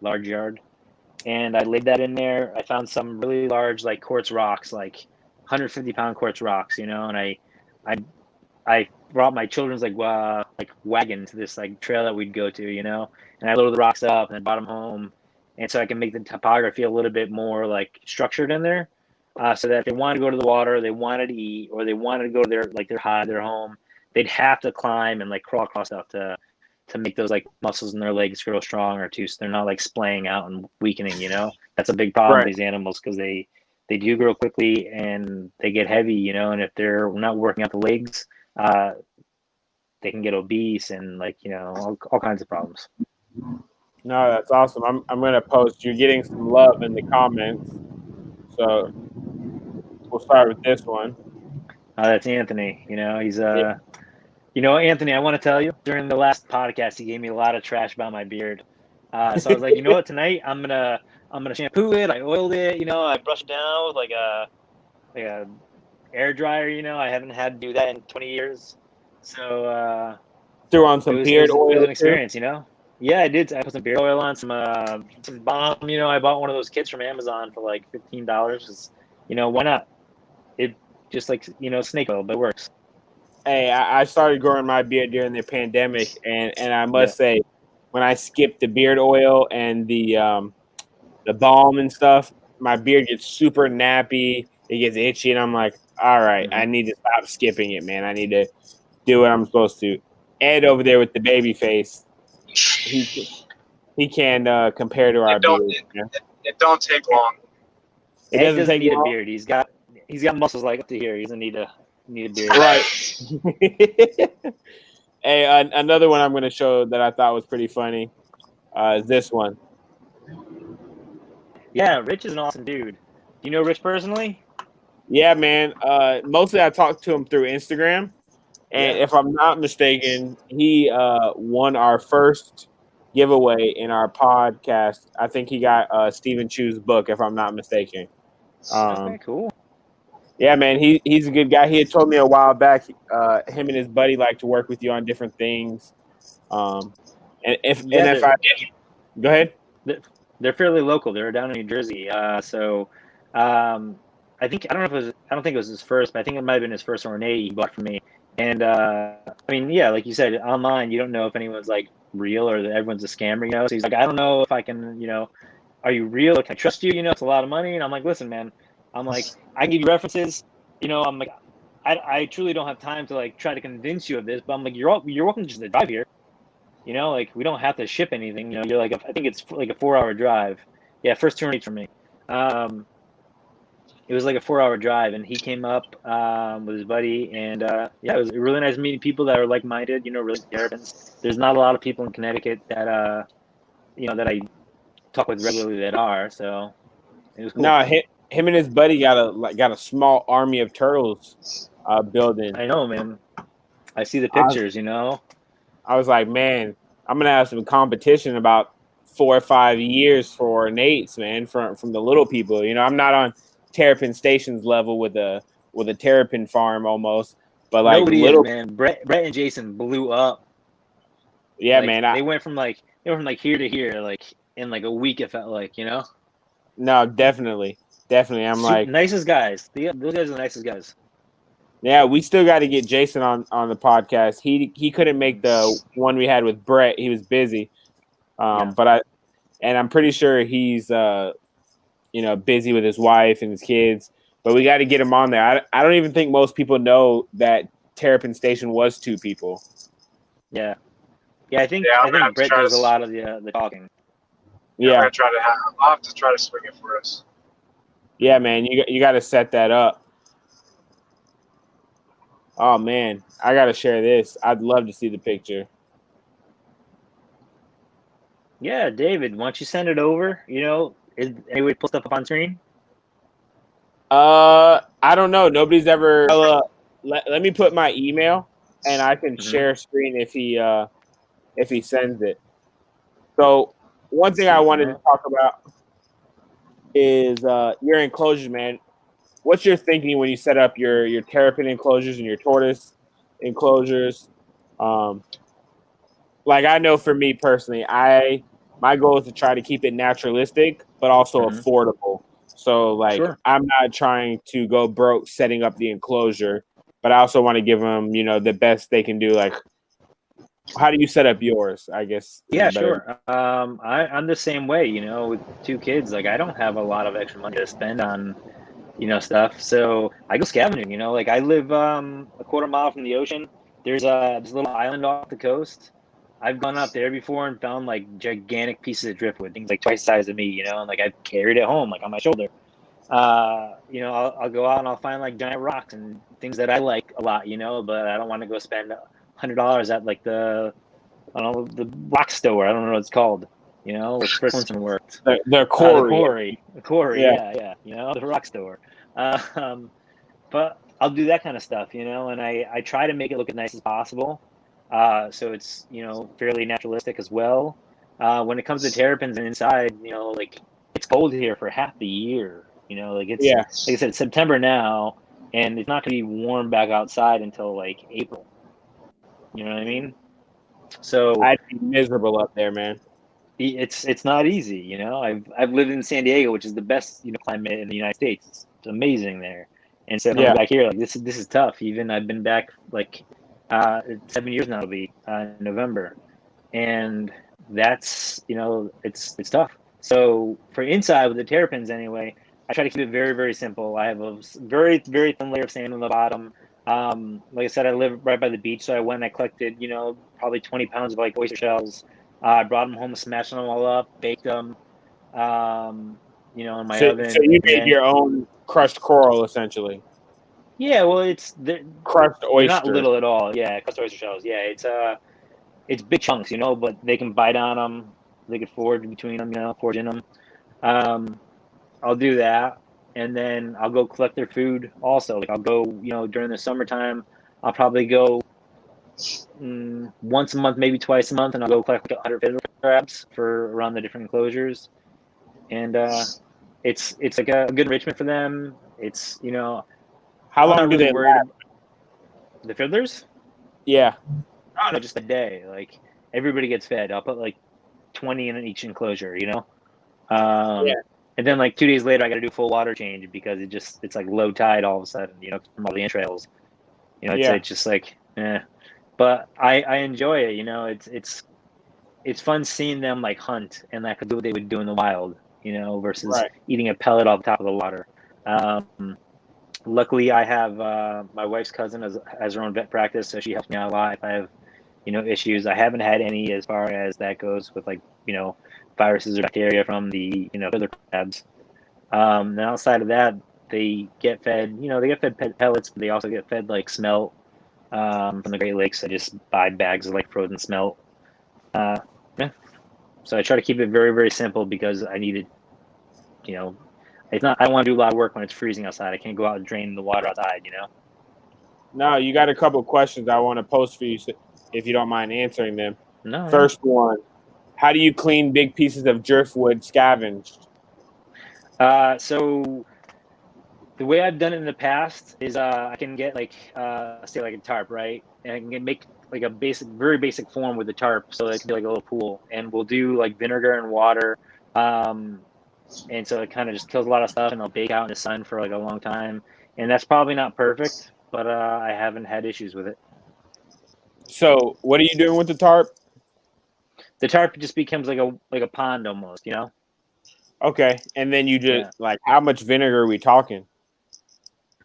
large yard, and I laid that in there. I found some really large like quartz rocks, like 150-pound quartz rocks, and I brought my children's like wagon to this like trail that we'd go to, and I loaded the rocks up and I brought them home, and so I can make the topography a little bit more like structured in there. So that if they wanted to go to the water, they wanted to eat, or they wanted to go to their home, they'd have to climb and like crawl across stuff to make those like muscles in their legs grow stronger too, so they're not like splaying out and weakening. That's a big problem with these animals because they do grow quickly and they get heavy. And if they're not working out the legs, they can get obese and all kinds of problems. No, that's awesome. I'm gonna post. You're getting some love in the comments, so we'll start with this one. That's Anthony. He's Anthony, I want to tell you, during the last podcast, he gave me a lot of trash about my beard. So I was like, what, tonight I'm gonna shampoo it. I oiled it. I brushed it down with like a air dryer. I haven't had to do that in 20 years. So threw on some beard oil. It was an experience, Yeah, I did. I put some beard oil on, some balm. I bought one of those kits from Amazon for like $15. Why not? It just like snake oil, but it works. Hey, I started growing my beard during the pandemic, and I must say, when I skip the beard oil and the balm and stuff, my beard gets super nappy. It gets itchy, and I'm like, all right, I need to stop skipping it, man. I need to do what I'm supposed to. Ed over there with the baby face, he can compare to our beard. It don't take long. It Ed doesn't take need long. a beard. He's got muscles like up to here. He doesn't need a beard. Right. Hey, another one I'm going to show that I thought was pretty funny is this one. Yeah, Rich is an awesome dude. Do you know Rich personally? Yeah, man. Mostly I talked to him through Instagram. And if I'm not mistaken, he won our first giveaway in our podcast. I think he got Stephen Chu's book, if I'm not mistaken. Okay, cool. Yeah, man, he's a good guy. He had told me a while back him and his buddy like to work with you on different things. Go ahead. They're fairly local. They're down in New Jersey. I don't think it was his first, but I think it might have been his first ornate he bought from me. And I mean, yeah, like you said, online you don't know if anyone's like real or that everyone's a scammer, you know. So he's like, I don't know if I can, you know, are you real? Can I trust you? You know, it's a lot of money. And I'm like, listen, man, I'm like, I give you references. You know, I'm like, I truly don't have time to like try to convince you of this, but I'm like, you're welcome just to drive here. You know, like we don't have to ship anything. You know, you're like, I think it's like a 4-hour drive. Yeah, first 2 weeks for me. It was like a 4-hour drive, and he came up with his buddy, and yeah, it was really nice meeting people that are like-minded. You know, really Terrapins. There's not a lot of people in Connecticut that you know, that I talk with regularly that are. So it was cool. No, him and his buddy got a small army of turtles building. I know, man. I see the pictures. You know, I was like, man, I'm gonna have some competition about 4 or 5 years for ornates, man, from the little people. You know, I'm not on Terrapin Station's level with a Terrapin farm almost, but like nobody little is, man. Brett and Jason blew up. Yeah, like, man. They went from like here to here, like in like a week. It felt like, you know. No, definitely. I'm like nicest guys. Those guys are the nicest guys. Yeah, we still got to get Jason on the podcast. He couldn't make the one we had with Brett. He was busy. But I'm pretty sure he's you know, busy with his wife and his kids. But we got to get him on there. I don't even think most people know that Terrapin Station was 2 people. Yeah. I think Brett does a lot of the talking. Yeah, I'll have to try to swing it for us. Yeah, man, you got to set that up. Oh man, I got to share this. I'd love to see the picture. Yeah, David, why don't you send it over? You know, is anybody put stuff up on screen? I don't know. Nobody's ever. Let me put my email, and I can share screen if he sends it. So one thing I wanted to talk about is your enclosures, man. What's your thinking when you set up your terrapin enclosures and your tortoise enclosures? Like I know for me personally, my goal is to try to keep it naturalistic, but also affordable. So like I'm not trying to go broke setting up the enclosure, but I also want to give them, you know, the best they can do. Like, how do you set up yours? I guess. Yeah, sure. I'm the same way. You know, with 2 kids, like I don't have a lot of extra money to spend on, you know, stuff. So I go scavenging. You know, like I live a quarter mile from the ocean. There's this little island off the coast. I've gone out there before and found like gigantic pieces of driftwood, things like twice the size of me, you know, and like I've carried it home like on my shoulder. You know, I'll go out and I'll find like giant rocks and things that I like a lot, you know, but I don't want to go spend $100 at like the rock store. I don't know what it's called. You know, the first one worked. The quarry. The quarry. Yeah. You know, the rock store. But I'll do that kind of stuff, you know, and I try to make it look as nice as possible. So it's, you know, fairly naturalistic as well. When it comes to terrapins and inside, you know, like it's cold here for half the year, you know, like it's, like I said, it's September now, and it's not going to be warm back outside until like April. You know what I mean? So I'd be miserable up there, man. It's not easy, you know. I've lived in San Diego, which is the best, you know, climate in the United States. It's amazing there. And so coming back here, like this is tough. Even I've been back like 7 years now. It'll be in November, and that's, it's tough. So for inside with the Terrapins anyway, I try to keep it very, very simple. I have a very, very thin layer of sand on the bottom. Like I said, I live right by the beach, so I went and I collected, probably 20 pounds of like oyster shells. I brought them home, smashed them all up, baked them, in my So oven, you and made then your own crushed coral essentially, yeah, well, crushed they're not oyster. little at all. Yeah, crushed oyster shells. Yeah, it's big chunks, but they can bite on them. They can forge between them, forge in them. I'll do that, and then I'll go collect their food also. Like I'll go, during the summertime, I'll probably go once a month, maybe twice a month, and I'll go collect like 100 fiddler crabs for around the different enclosures. And it's like a good enrichment for them. It's How I'm long not do really they worried last? about the fiddlers. Yeah. I don't know, just a day. Like everybody gets fed. I'll put like 20 in each enclosure. Yeah. And then like 2 days later, I got to do full water change because it's like low tide all of a sudden, from all the entrails. Yeah. It's just like, but I enjoy it. It's fun seeing them like hunt and like do what they would do in the wild, versus Right. eating a pellet off the top of the water. Luckily, I have my wife's cousin has her own vet practice, so she helps me out a lot if I have issues. I haven't had any as far as that goes with like viruses or bacteria from the fiddler crabs. And outside of that, they get fed pellets, but they also get fed like smelt from the Great Lakes. I just buy bags of like frozen smelt. Yeah. So I try to keep it very, very simple because I need it. It's not. I don't want to do a lot of work when it's freezing outside. I can't go out and drain the water outside. No, you got a couple of questions I want to post for you, if you don't mind answering them. No. First one: how do you clean big pieces of driftwood scavenged? So the way I've done it in the past is I can get like say like a tarp, right? And I can make like a very basic form with the tarp, so it can be like a little pool. And we'll do like vinegar and water, and so it kind of just kills a lot of stuff. And I'll bake out in the sun for like a long time. And that's probably not perfect, but I haven't had issues with it. So, what are you doing with the tarp? The tarp just becomes like a pond almost, Okay, and then you just Yeah. like how much vinegar are we talking?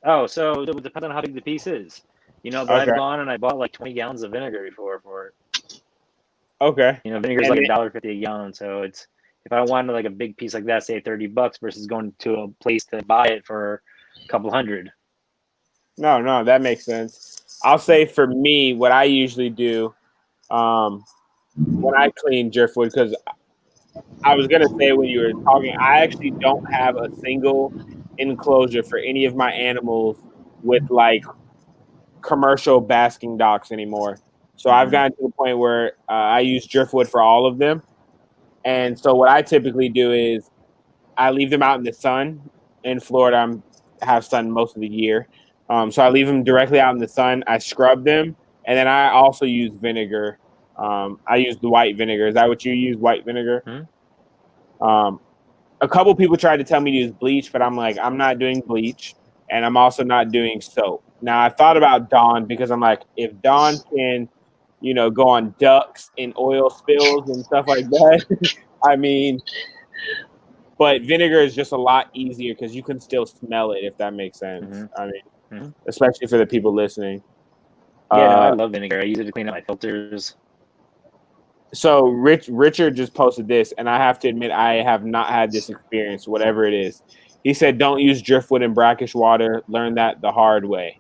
Oh, so it depends on how big the piece is, But Okay. I've gone and I bought like 20 gallons of vinegar before for it. Okay. Vinegar is And like then, $1.50 a gallon, so it's if I wanted like a big piece like that, say $30 versus going to a place to buy it for a couple hundred. no, that makes sense. I'll say for me, what I usually do when I clean driftwood, because I was gonna say when you were talking, I actually don't have a single enclosure for any of my animals with like commercial basking docks anymore. So I've gotten to the point where I use driftwood for all of them. And so what I typically do is I leave them out in the sun. In Florida, I have sun most of the year. So I leave them directly out in the sun. I scrub them, and then I also use vinegar. I use the white vinegar. Is that what you use, white vinegar? A couple people tried to tell me to use bleach, but I'm like, I'm not doing bleach, and I'm also not doing soap. Now I thought about Dawn because I'm like, if Dawn can, go on ducks and oil spills and stuff like that, I mean, but vinegar is just a lot easier because you can still smell it, if that makes sense. I mean, especially for the people listening. Yeah, no, I love vinegar. I use it to clean up my filters. So Richard just posted this, and I have to admit I have not had this experience, whatever it is. He said, "Don't use driftwood in brackish water. Learn that the hard way."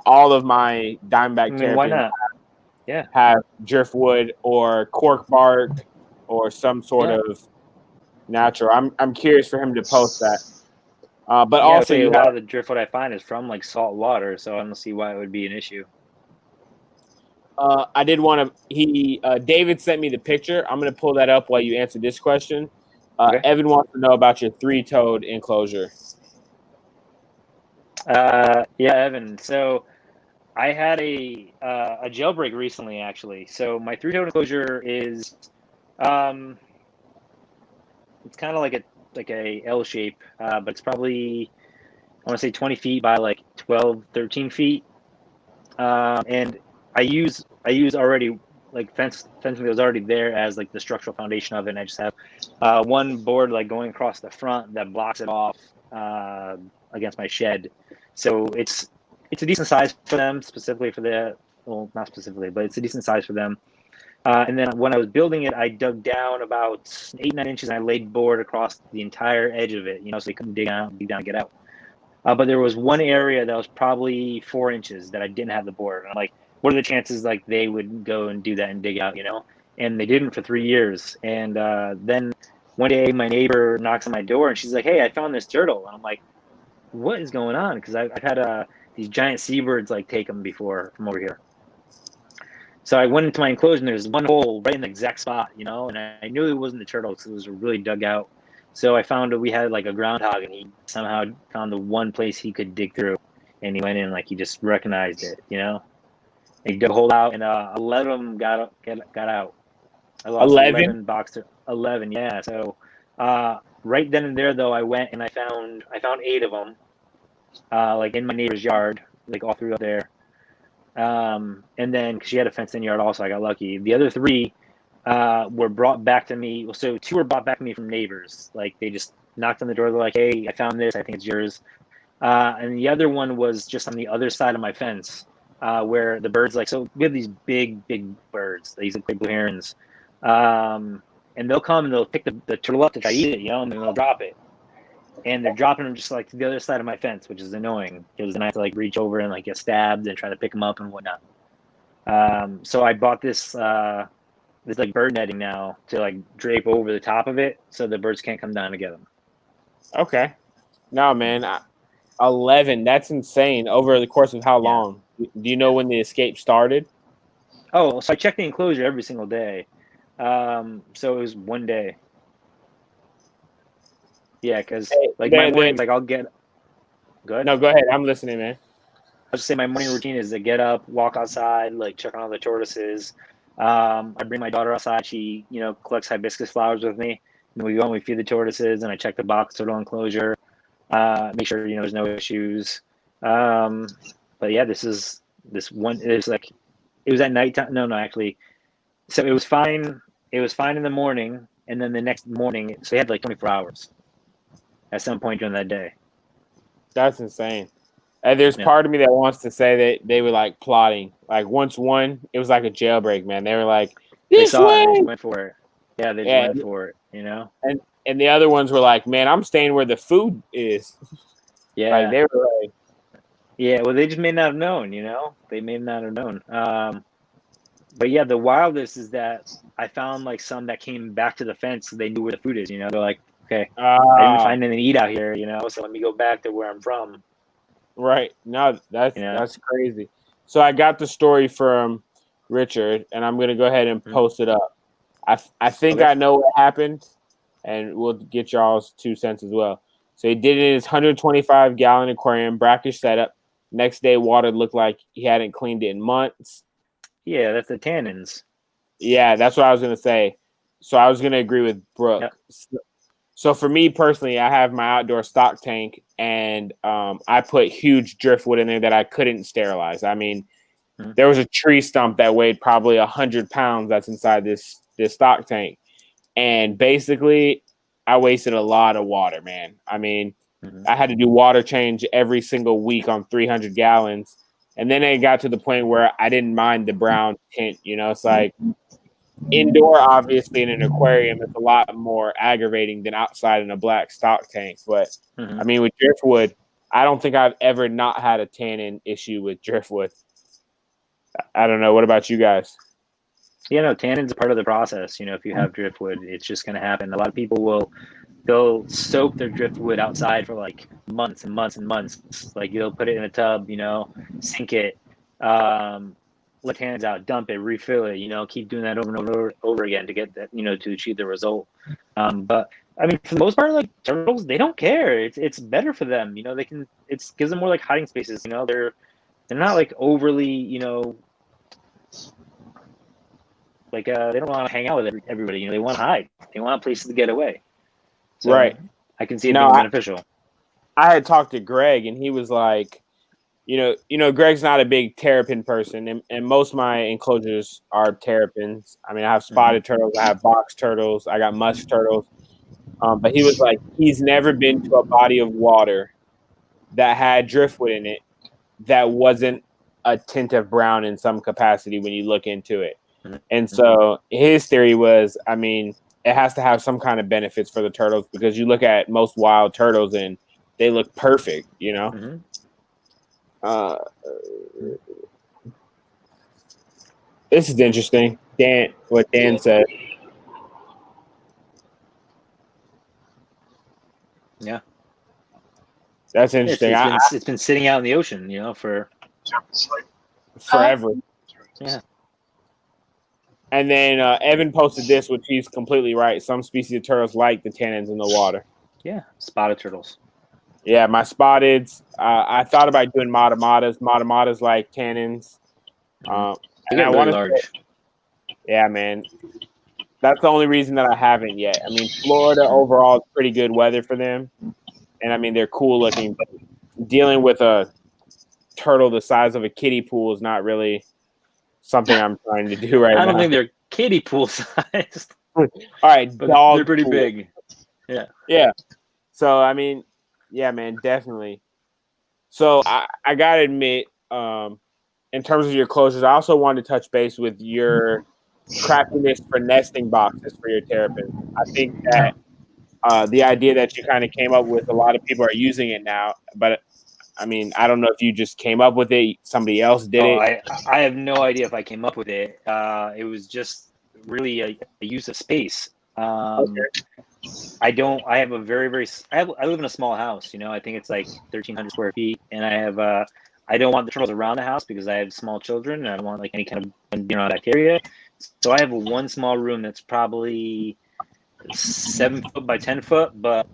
All of my Diamondback Terrapins Why not? have driftwood or cork bark or some sort of natural. I'm curious for him to post that. But also, a lot of the driftwood I find is from like salt water, so I don't see why it would be an issue. I did want to. David sent me the picture. I'm going to pull that up while you answer this question. Okay. Evan wants to know about your 3-toed enclosure. Evan. So I had a jailbreak recently, actually. So my 3-toed enclosure is, it's kind of like a L shape, but it's probably, I want to say 20 feet by like 12, 13 feet. And I use already fencing that was already there as like the structural foundation of it. And I just have one board like going across the front that blocks it off against my shed. So it's a decent size for them, specifically for the, well, not specifically, but it's a decent size for them. And then when I was building it, I dug down about 8-9 inches and I laid board across the entire edge of it, so they couldn't dig down and get out. But there was one area that was probably 4 inches that I didn't have the board. And I'm like, what are the chances like they would go and do that and dig out, And they didn't for 3 years. And then one day my neighbor knocks on my door and she's like, hey, I found this turtle. And I'm like, what is going on? Because I've had these giant seabirds like take them before from over here. So I went into my enclosure and there's one hole right in the exact spot, and I knew it wasn't the turtle because it was really dug out. So I found we had like a groundhog and he somehow found the one place he could dig through, and he went in like he just recognized it, And he dug a hole out and 11 of them got out. I lost 11 boxers. 11, yeah. So right then and there though, I went and I found 8 of them, like in my neighbor's yard, like all through up there. And then because she had a fenced-in yard also, I got lucky. The other 3 were brought back to me. So 2 were brought back to me from neighbors. Like they just knocked on the door. They're like, hey, I found this. I think it's yours. And the other one was just on the other side of my fence where the birds, like, so we have these big birds. These like big blue herons. And they'll come and they'll pick the turtle up to try to eat it, and then they'll drop it. And they're dropping them just like to the other side of my fence, which is annoying because then I have to like reach over and like get stabbed and try to pick them up and whatnot. So I bought this like bird netting now to like drape over the top of it so the birds can't come down to get them. Okay. No, man, 11. That's insane. Over the course of how long? Do you know when the escape started? Oh, so I checked the enclosure every single day. So it was one day. Yeah, because like my mornings, like I'll get. Good. No, go ahead. I'm listening, man. I'll just say my morning routine is to get up, walk outside, like check on all the tortoises. I bring my daughter outside. She, collects hibiscus flowers with me. And we go and we feed the tortoises, and I check the box turtle enclosure, make sure there's no issues. But yeah, this one is like, it was at nighttime. No, actually, so it was fine. It was fine in the morning, and then the next morning, so they had like 24 hours at some point during that day. That's insane. And there's part of me that wants to say that they were like plotting. Like once one, it was like a jailbreak, man. They were like, this they saw way. It, they went for it. Yeah, they just went for it, And the other ones were like, man, I'm staying where the food is. Yeah. Like they were like, yeah, well, they just may not have known, They may not have known. But yeah, the wildest is that I found like some that came back to the fence so they knew where the food is, They're like, okay, I didn't find anything to eat out here, so let me go back to where I'm from. Right. No, that's crazy. So I got the story from Richard, and I'm going to go ahead and post it up. I think I know what happened, and we'll get y'all's 2 cents as well. So he did it in his 125-gallon aquarium, brackish setup. Next day, water looked like he hadn't cleaned it in months. Yeah, that's the tannins. Yeah, that's what I was going to say. So I was going to agree with Brooke. Yep. So for me personally, I have my outdoor stock tank, and I put huge driftwood in there that I couldn't sterilize. I mean, there was a tree stump that weighed probably 100 pounds that's inside this stock tank. And basically, I wasted a lot of water, man. I mean, I had to do water change every single week on 300 gallons. And then it got to the point where I didn't mind the brown tint. It's like indoor, obviously, in an aquarium, it's a lot more aggravating than outside in a black stock tank. But, I mean, with driftwood, I don't think I've ever not had a tannin issue with driftwood. I don't know. What about you guys? Yeah, no, tannins are part of the process. If you have driftwood, it's just going to happen. A lot of people they'll soak their driftwood outside for like months and months and months. Like they'll put it in a tub, sink it, let tannins out, dump it, refill it, keep doing that over and over again to get that, to achieve the result. But I mean, for the most part, like turtles, they don't care. It's better for them. It gives them more like hiding spaces. They're not like overly, like they don't want to hang out with everybody. They want to hide. They want places to get away. So right. I can see it being beneficial. I had talked to Greg, and he was like, Greg's not a big terrapin person, and most of my enclosures are terrapins. I mean, I have spotted turtles, I have box turtles, I got musk turtles. But he was like, he's never been to a body of water that had driftwood in it that wasn't a tint of brown in some capacity when you look into it. And so his theory was, I mean, it has to have some kind of benefits for the turtles, because you look at most wild turtles and they look perfect, This is interesting. What Dan said. Yeah. That's interesting. It's been sitting out in the ocean, for forever. Yeah. And then Evan posted this, which he's completely right. Some species of turtles like the tannins in the water. Yeah, spotted turtles. Yeah, my spotteds. I thought about doing matamatas. Matamatas like tannins. They get really large. Yeah, man. That's the only reason that I haven't yet. I mean, Florida overall is pretty good weather for them. And, I mean, they're cool looking. But dealing with a turtle the size of a kiddie pool is not really something I'm trying to do right now. I don't think they're kiddie pool sized. All right, but dog they're pretty pool. big. Yeah. Yeah. So, I mean, yeah, man, definitely. So, I got to admit, in terms of your closures, I also wanted to touch base with your craftiness for nesting boxes for your terrapins. I think that the idea that you kind of came up with, a lot of people are using it now, but I mean, I don't know if you just came up with it, somebody else did it. I have no idea if I came up with it. It was just really a use of space. Okay. I have a I live in a small house, I think it's like 1,300 square feet, and I don't want the turtles around the house because I have small children and I don't want like any kind of bacteria. So I have one small room that's probably 7 foot by 10 foot, but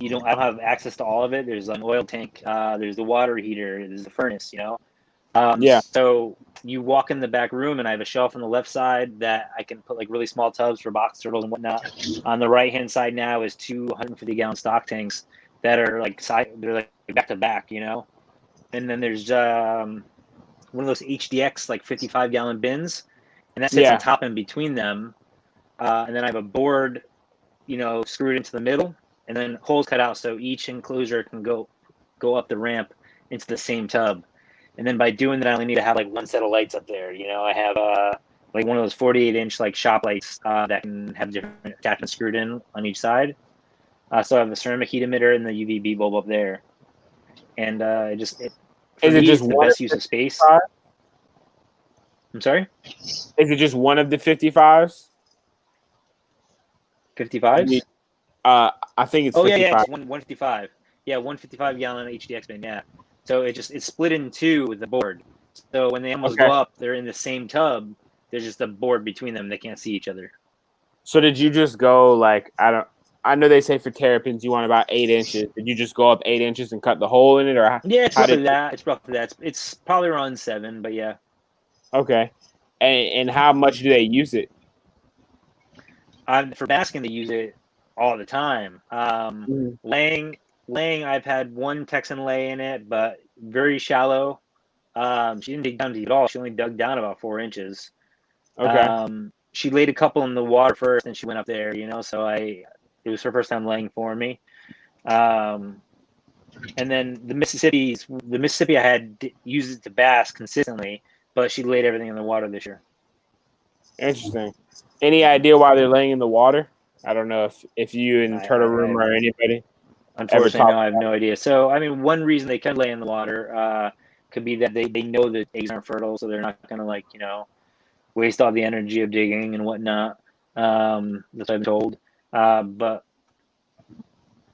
I don't have access to all of it. There's an oil tank, there's the water heater, there's the furnace, Yeah. So you walk in the back room and I have a shelf on the left side that I can put like really small tubs for box turtles and whatnot. On the right hand side now is 250-gallon stock tanks that are like they're like back to back, And then there's one of those HDX like 55-gallon bins, and that sits on top and between them. And then I have a board, screwed into the middle, and then holes cut out so each enclosure can go up the ramp into the same tub. And then by doing that, I only need to have like one set of lights up there. I have like one of those 48-inch like shop lights that can have different attachments screwed in on each side. So I have the ceramic heat emitter and the UVB bulb up there. And it's the best use of space. I'm sorry? Is it just one of the 55s? 55s? I think it's 55. Yeah, it's 155. Yeah, 155-gallon HDX bin, yeah. So it's split in two with the board. So when the animals go up, they're in the same tub. There's just a board between them. They can't see each other. So did you just go like, I know they say for terrapins you want about 8 inches. Did you just go up 8 inches and cut the hole in it, or yeah, it's roughly that. It's roughly that. It's probably around 7, but yeah. Okay, and how much do they use it? For basking, they use it all the time. Laying, I've had one Texan lay in it, but very shallow. She didn't dig down deep at all. She only dug down about 4 inches. Okay. She laid a couple in the water first, and she went up there. So it was her first time laying for me. And then the Mississippi I had used it to bask consistently, but she laid everything in the water this year. Interesting. Any idea why they're laying in the water? I don't know if you and TurtleRoom or anybody. Unfortunately, no, I have no idea. So, I mean, one reason they can lay in the water could be that they know that eggs aren't fertile, so they're not going to, waste all the energy of digging and whatnot. That's what I've been told. But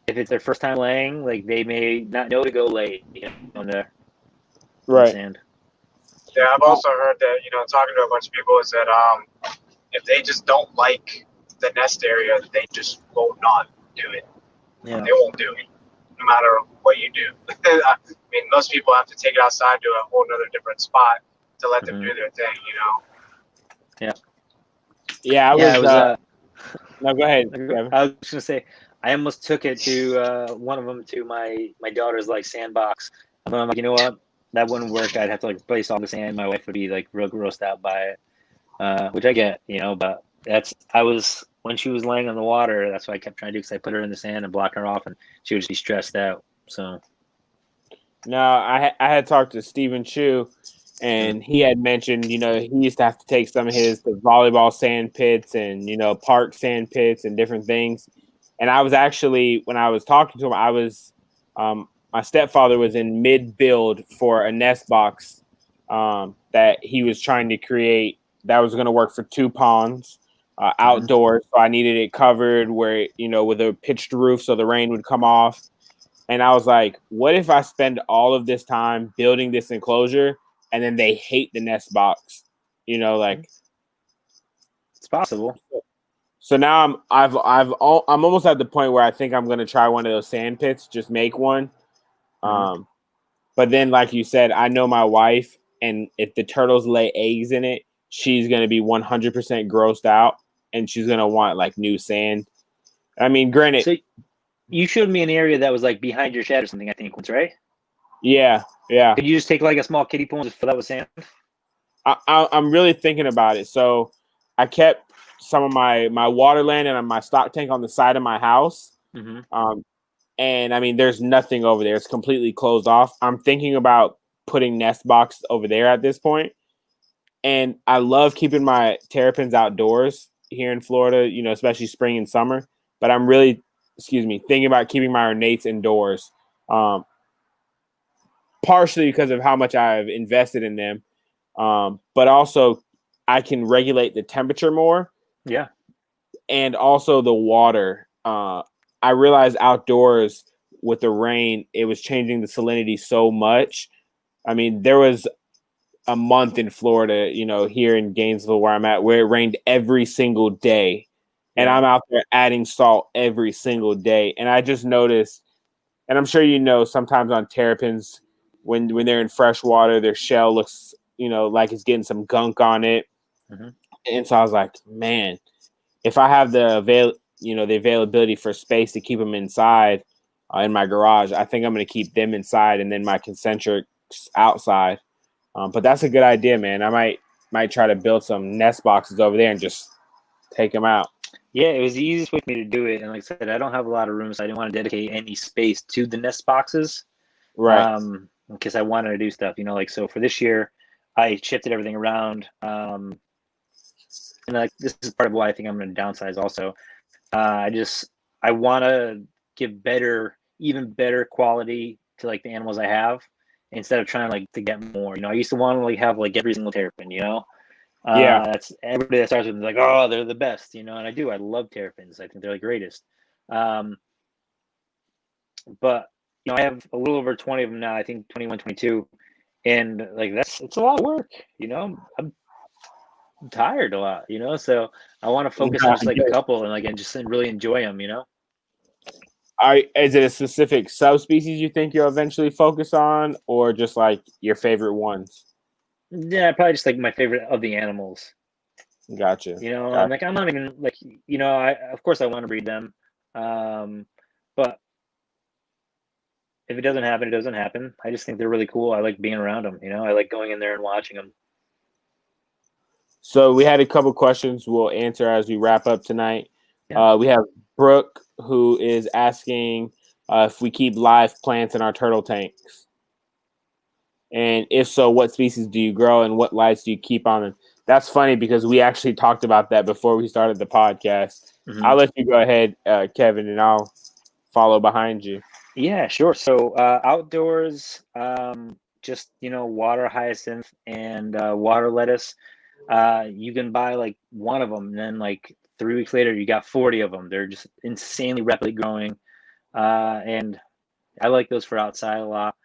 if it's their first time laying, like they may not know to go lay on the sand. Yeah, I've also heard that, talking to a bunch of people, is that if they just don't like the nest area, they just will not do it. Yeah. They won't do it, no matter what you do. I mean, most people have to take it outside to a whole other different spot to let them do their thing, Yeah. Yeah, I was. No, go ahead. I was just gonna say, I almost took it to one of them to my daughter's like sandbox. I'm like, you know what? that wouldn't work. I'd have to like replace all the sand. My wife would be like real grossed out by it, which I get, but when she was laying on the water, that's what I kept trying to do because I put her in the sand and block her off, and she would just be stressed out. So. No, I had talked to Stephen Chu, and he had mentioned, he used to have to take some of the volleyball sand pits and, park sand pits and different things. And I was actually, when I was talking to him, my stepfather was in mid-build for a nest box that he was trying to create that was going to work for 2 ponds outdoors. So I needed it covered where, with a pitched roof so the rain would come off. And I was like, what if I spend all of this time building this enclosure and then they hate the nest box? It's possible. So now I'm almost at the point where I think I'm going to try one of those sand pits, just make one. But then, like you said, I know my wife, and if the turtles lay eggs in it, she's going to be 100% grossed out, and she's going to want like new sand. I mean, granted. So you showed me an area that was like behind your shed or something, I think, once, right? Yeah. Could you just take like a small kiddie pool and just fill that with sand? I'm really thinking about it. So I kept some of my water land and my stock tank on the side of my house. And I mean, there's nothing over there. It's completely closed off. I'm thinking about putting nest boxes over there at this point. And I love keeping my terrapins outdoors here in Florida, especially spring and summer. But I'm really, thinking about keeping my ornates indoors. Partially because of how much I've invested in them. But also I can regulate the temperature more. Yeah. And also the water. I realized outdoors with the rain, it was changing the salinity so much. I mean, there was a month in Florida, here in Gainesville where I'm at, where it rained every single day. And I'm out there adding salt every single day. And I just noticed, and I'm sure sometimes on terrapins, when they're in fresh water, their shell looks, like it's getting some gunk on it. And so I was like, man, if I have the availability for space to keep them inside in my garage, I think I'm going to keep them inside and then my concentrics outside. But that's a good idea, man. I might try to build some nest boxes over there and just take them out. Yeah, it was the easiest way for me to do it. And like I said, I don't have a lot of room, so I didn't want to dedicate any space to the nest boxes. Right. Because I wanted to do stuff, so for this year, I shifted everything around. And like this is part of why I think I'm going to downsize also. I want to give even better quality to like the animals I have instead of trying like to get more. I used to want to like have like every single terrapin, that's everybody that starts with like, oh, they're the best, and I do. I love terrapins. I think they're the greatest. But I have a little over 20 of them now. I think 21, 22, and like it's a lot of work. I'm tired a lot. So I want to focus on just like a couple and just really enjoy them. Is it a specific subspecies you think you'll eventually focus on, or just like your favorite ones? Yeah, probably just like my favorite of the animals. Gotcha. I'm like, I'm not even like, of course I want to breed them. But if it doesn't happen, it doesn't happen. I just think they're really cool. I like being around them. I like going in there and watching them. So we had a couple questions we'll answer as we wrap up tonight. Yeah. We have Brooke, who is asking if we keep live plants in our turtle tanks. And if so, what species do you grow and what lights do you keep on them? That's funny because we actually talked about that before we started the podcast. I'll let you go ahead, Kevin, and I'll follow behind you. Yeah, sure. So outdoors, just, water hyacinth and water lettuce. You can buy like one of them and then like 3 weeks later, you got 40 of them. They're just insanely rapidly growing. And I like those for outside a lot.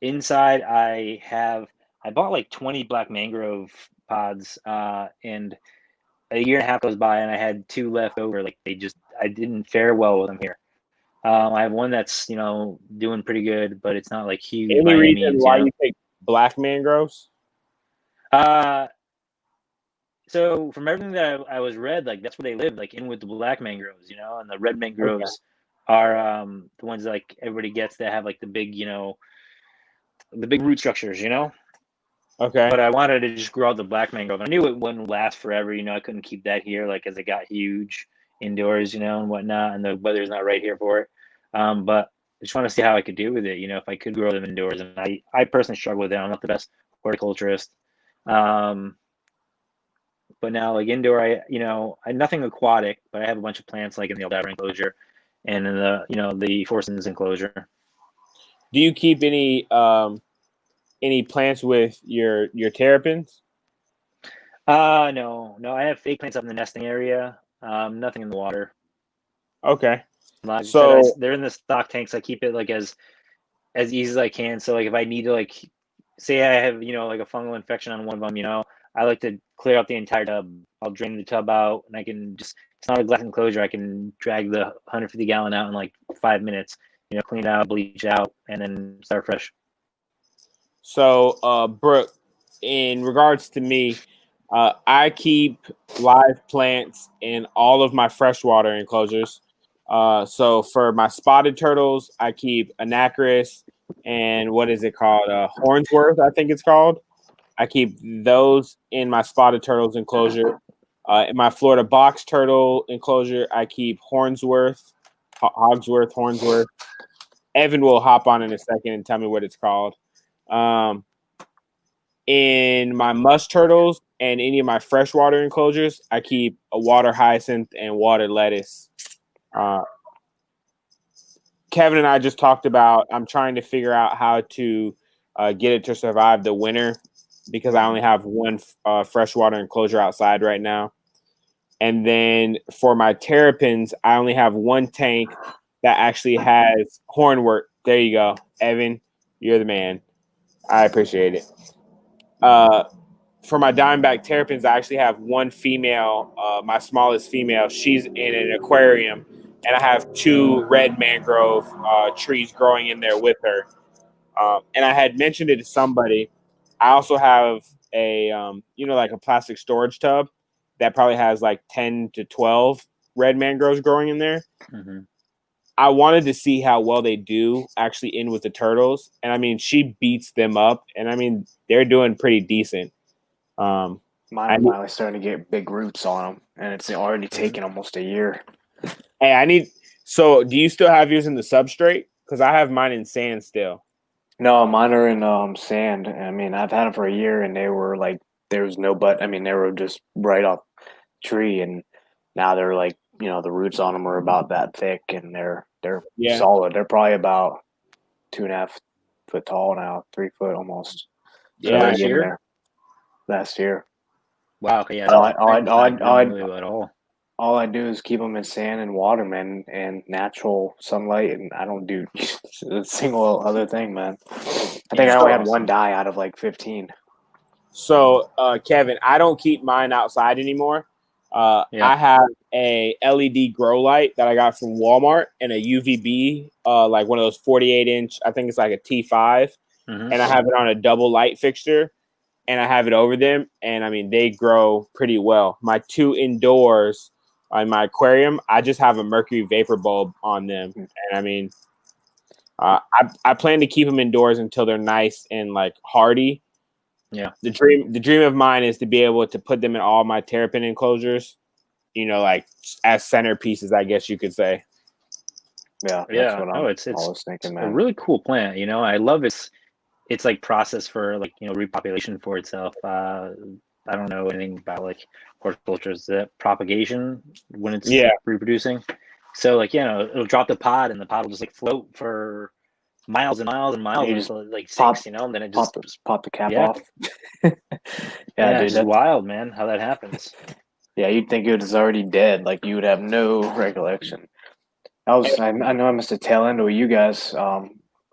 Inside, I bought like 20 black mangrove pods, and a year and a half goes by, and I had 2 left over. Like I didn't fare well with them here. I have one that's doing pretty good, but it's not like huge. Any reason why you take black mangroves? So from everything that I was read, like that's where they live, like in with the black mangroves, and the red mangroves are the ones that, like everybody gets that have like the big, the big root structures, you know. Okay. But I wanted to just grow out the black mangrove. I knew it wouldn't last forever, you know. I couldn't keep that here, like as it got huge indoors, you know, and whatnot, and the weather's not right here for it. But I just want to see how I could do with it, you know, if I could grow them indoors. And I personally struggle with it. I'm not the best horticulturist. But now, like indoor, I nothing aquatic, but I have a bunch of plants like in the Outdoor Enclosure and in the Forson's enclosure. Do you keep any plants with your Terrapins? No. I have fake plants up in the nesting area. Nothing in the water. Okay. Like I So said, they're in the stock tanks. I keep it like as easy as I can. So like if I need to like say I have like a fungal infection on one of them, I like to clear out the entire tub. I'll drain the tub out, and I can just, it's not a glass enclosure. I can drag the 150 gallon out in like 5 minutes. Clean it out, bleach out, and then start fresh. So, Brooke, in regards to me, I keep live plants in all of my freshwater enclosures. So for my spotted turtles, I keep Anacris and what is it called? Hornsworth, I think it's called. I keep those in my spotted turtles enclosure. In my Florida box turtle enclosure, I keep Hogsworth. Evan will hop on in a second and tell me what it's called. In my musk turtles and any of my freshwater enclosures, I keep a water hyacinth and water lettuce. Kevin and I just talked about I'm trying to figure out how to get it to survive the winter because I only have one freshwater enclosure outside right now. And then for my Terrapins, I only have one tank that actually has hornwort. There you go. Evan, you're the man. I appreciate it. For my Diamondback Terrapins, I actually have one female, my smallest female. She's in an aquarium, and I have 2 red mangrove trees growing in there with her. And I had mentioned it to somebody. I also have a, like a plastic storage tub that probably has like 10 to 12 red mangroves growing in there. Mm-hmm. I wanted to see how well they do actually in with the turtles. And I mean, she beats them up. And I mean, they're doing pretty decent. Mine are finally starting to get big roots on them, and it's already taken almost a year. Hey, so do you still have yours in the substrate? Because I have mine in sand still. No, mine are in sand. I mean, I've had them for a year, and they were like, there was no but. I mean, they were just right off tree, and now they're like, the roots on them are about that thick, and they're solid. They're probably about 2.5 foot tall now, 3 foot almost. Yeah, last year. Last year. Wow. Okay. Yeah. All I do is keep them in sand and water, man, and natural sunlight, and I don't do a single other thing, man. I think I only had one die out of like 15. So, Kevin, I don't keep mine outside anymore. I have a LED grow light that I got from Walmart and a UVB, like one of those 48-inch, I think it's like a T5, and I have it on a double light fixture. And I have it over them, and I mean, they grow pretty well. My 2 indoors in my aquarium, I just have a mercury vapor bulb on them. And I mean, I plan to keep them indoors until they're nice and like hardy. Yeah. The dream of mine is to be able to put them in all my Terrapin enclosures, like as centerpieces, I guess you could say. Yeah. Yeah. It's thinking, man. A really cool plant. I love it's like process for like repopulation for itself. I don't know anything about like horticulture. Is that propagation when it's reproducing? So like it'll drop the pod and the pod will just like float for miles and miles and miles until it like sinks, and then it just pop the cap off. Dude, that's wild, man, how that happens. Yeah, you'd think it was already dead, like you would have no recollection. I know I missed a tail end with you guys.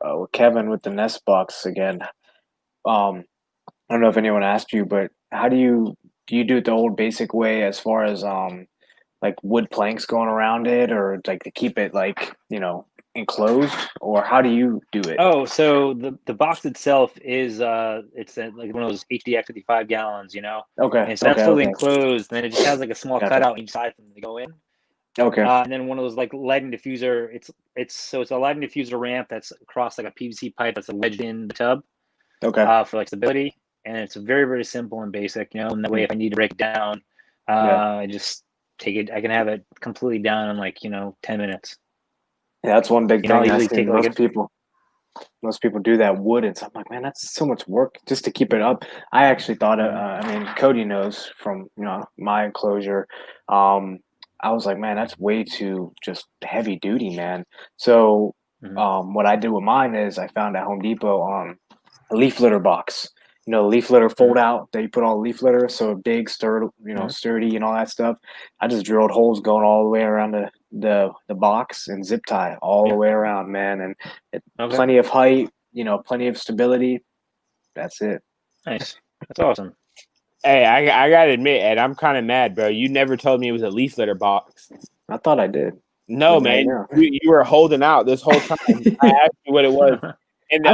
With Kevin with the nest box again. I don't know if anyone asked you, but how do you do it the old basic way as far as like wood planks going around it, or like to keep it like enclosed, or how do you do it? Oh, so the box itself is it's like one of those HDX 55 gallons, Okay. And so that's fully enclosed, and then it just has like a small cutout on each side for them to go in. Okay. And then one of those like lighting diffuser. It's a lighting diffuser ramp that's across like a PVC pipe that's wedged in the tub. Okay. For like stability, and it's very, very simple and basic, you know. And that way, if I need to break it down, Yeah. I just take it. I can have it completely down in like 10 minutes. Yeah, that's one big You know, I'll thing I usually see take like most people do that wood, and so I'm like, man, that's so much work just to keep it up. I actually thought, I mean, Cody knows from my enclosure. I was like, man, that's way too just heavy duty, man. So, what I did with mine is I found at Home Depot a leaf litter box. Leaf litter fold out that you put all leaf litter, so big, sturdy, and all that stuff. I just drilled holes going all the way around the box and zip tie all the way around, man, and plenty of height, plenty of stability. That's it. Nice. That's awesome. Hey, I gotta admit, Ed, I'm kind of mad, bro. You never told me it was a leaf litter box. I thought I did. No, man, you were holding out this whole time. I asked you what it was, and I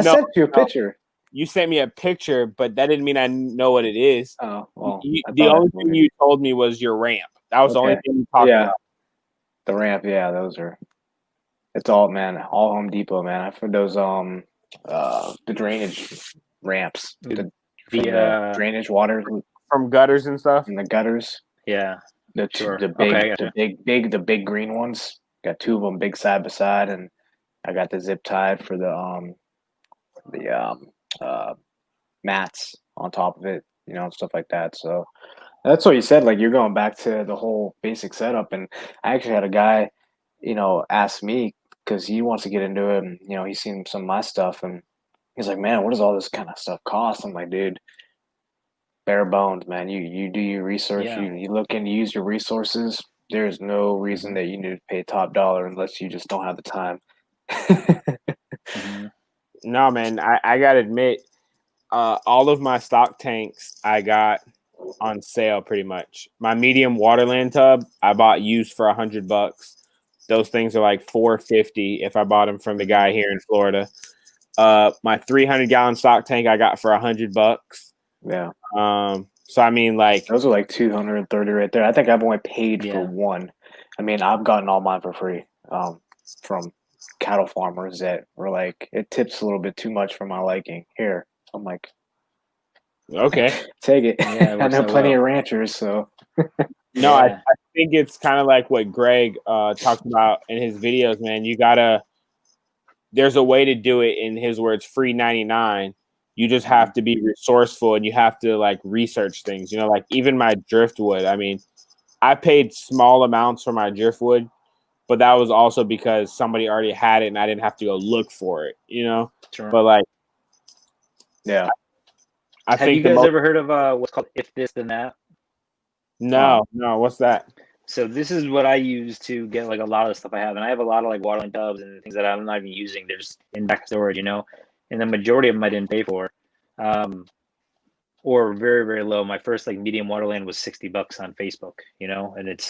sent you a picture. You sent me a picture, but that didn't mean I know what it is. Oh, well. The only thing you told me was your ramp. That was the only thing you talked about. The ramp, yeah, those are. It's all, man, all Home Depot, man. I found those the drainage ramps, the drainage water from gutters and stuff, and the gutters. Yeah, the big green ones. Got two of them, big side by side, and I got the zip tied for the mats on top of it, stuff like that. So that's what you said. Like, you're going back to the whole basic setup. And I actually had a guy, ask me because he wants to get into it. And, he's seen some of my stuff, and he's like, "Man, what does all this kind of stuff cost?" I'm like, "Dude, bare bones, man. You do your research. Yeah. You look and use your resources. There's no reason that you need to pay top dollar unless you just don't have the time." No, man, I gotta admit, all of my stock tanks I got on sale pretty much. My medium waterland tub I bought used for $100. Those things are like $450 if I bought them from the guy here in Florida. My 300-gallon stock tank I got for $100. Yeah. So I mean, like, those are like 230 right there. I think I've only paid for one. I mean, I've gotten all mine for free from cattle farmers that were like, it tips a little bit too much for my liking. Here, I'm like, okay, take it. Yeah, I know plenty of ranchers, so. No, I think it's kind of like what Greg talked about in his videos, man. There's a way to do it, in his words, free 99. You just have to be resourceful, and you have to like research things. Like even my driftwood. I mean, I paid small amounts for my driftwood, but that was also because somebody already had it, and I didn't have to go look for it. Sure. But like, yeah. Have you guys ever heard of what's called If This Then That? No. What's that? So this is what I use to get like a lot of the stuff I have, and I have a lot of like watering tubs and things that I'm not even using. They're just in back storage, and the majority of them I didn't pay for, or very, very low. My first like medium waterland was $60 on Facebook, and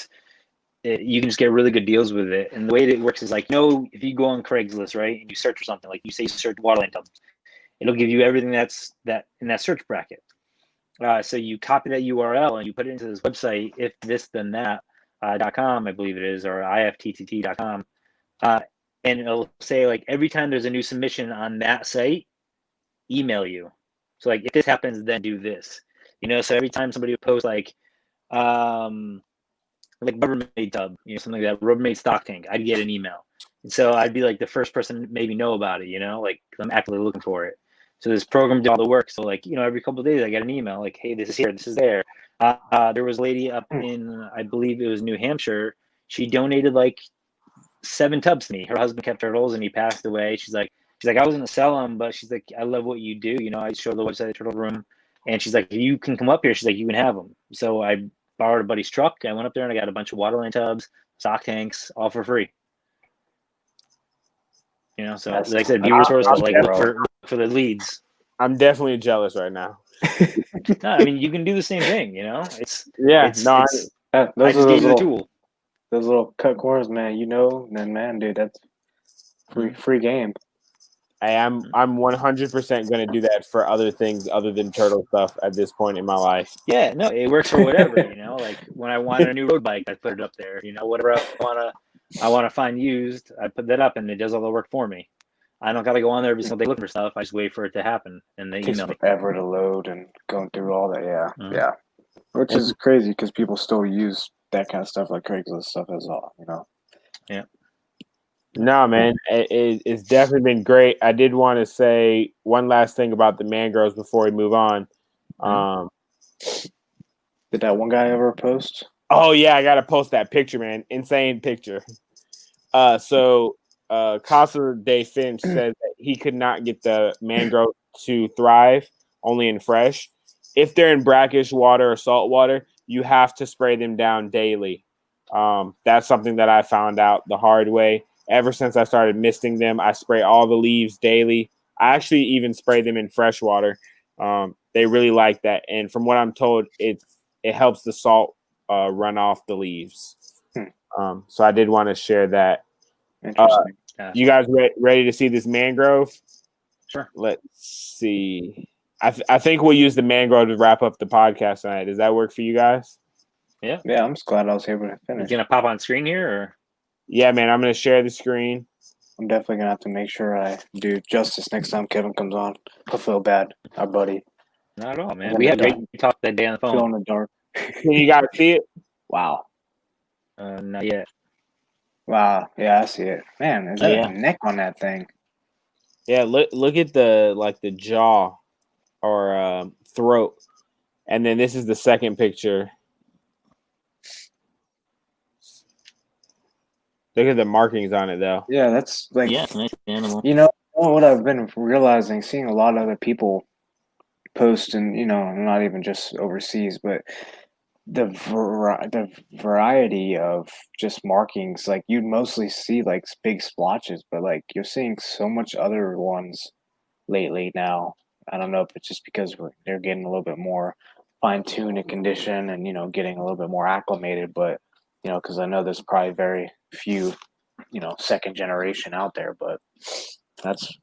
you can just get really good deals with it. And the way it works is like, if you go on Craigslist, right, and you search for something, like you say search waterland tubs, it'll give you everything that's in that search bracket. So you copy that URL and you put it into this website, ifthisthenThat.com, I believe it is, or ifttt.com. And it'll say like every time there's a new submission on that site, email you. So like if this happens, then do this. So every time somebody would post like Rubbermaid tub, something like that, Rubbermaid stock tank, I'd get an email. And so I'd be like the first person to maybe know about it, like I'm actively looking for it. So this program did all the work. So like, every couple of days I get an email like, hey, this is here, this is there. There was a lady up in, I believe it was New Hampshire. She donated like 7 tubs to me. Her husband kept turtles and he passed away. She's like, I was gonna sell them, but she's like, I love what you do. I show the website, TheTurtleRoom, and she's like, you can come up here. She's like, you can have them. So I borrowed a buddy's truck. I went up there and I got a bunch of waterland tubs, stock tanks, all for free. So like I said, be resourceful, like look for the leads. I'm definitely jealous right now. No, I mean, you can do the same thing. Those are those little tool. Those little cut corners, man. Then man, dude, that's free game. I'm 100% going to do that for other things other than turtle stuff at this point in my life. Yeah, no, it works for whatever. Like when I wanted a new road bike, I put it up there. Whatever I want to find used, I put that up, and it does all the work for me. I don't gotta go on there every single day looking for stuff. I just wait for it to happen, and they It takes email me. forever to load and going through all that. Yeah, Mhm. yeah. Which is crazy because people still use that kind of stuff like Craigslist stuff as well. Yeah. No, man, it's definitely been great. I did want to say one last thing about the mangroves before we move on. Did that one guy ever post? Oh yeah, I gotta post that picture, man. Insane picture. So Casa de Finch said that he could not get the mangrove to thrive only in fresh. If they're in brackish water or salt water, you have to spray them down daily. That's something that I found out the hard way. Ever since I started misting them, I spray all the leaves daily. I actually even spray them in fresh water. They really like that, and from what I'm told, it helps the salt run off the leaves. So I did want to share that. Interesting. You guys ready to see this mangrove? Sure. Let's see. I think we'll use the mangrove to wrap up the podcast tonight. Does that work for you guys? Yeah. Yeah, I'm just glad I was able to It's finish. gonna pop on screen here, or Yeah, man. I'm going to share the screen. I'm definitely gonna have to make sure I do justice next time Kevin comes on. He'll feel bad, our buddy. not at all, man. Yeah, We had a yeah. great talk that day on the Feel in phone. the dark. Can you guys see it? Wow. Not yet. Wow. Yeah, I see it. Man, is that Yeah. a neck on that thing? Yeah. Look at the jaw or throat, and then this is the second picture. Look at the markings on it, though. Yeah, that's like Yeah, it's a nice animal. what I've been realizing, seeing a lot of other people post, and not even just overseas, but the variety of just markings. Like you'd mostly see like big splotches, but like you're seeing so much other ones lately now. I don't know if it's just because they're getting a little bit more fine-tuned in condition and getting a little bit more acclimated, but because I know there's probably very few second generation out there, but that's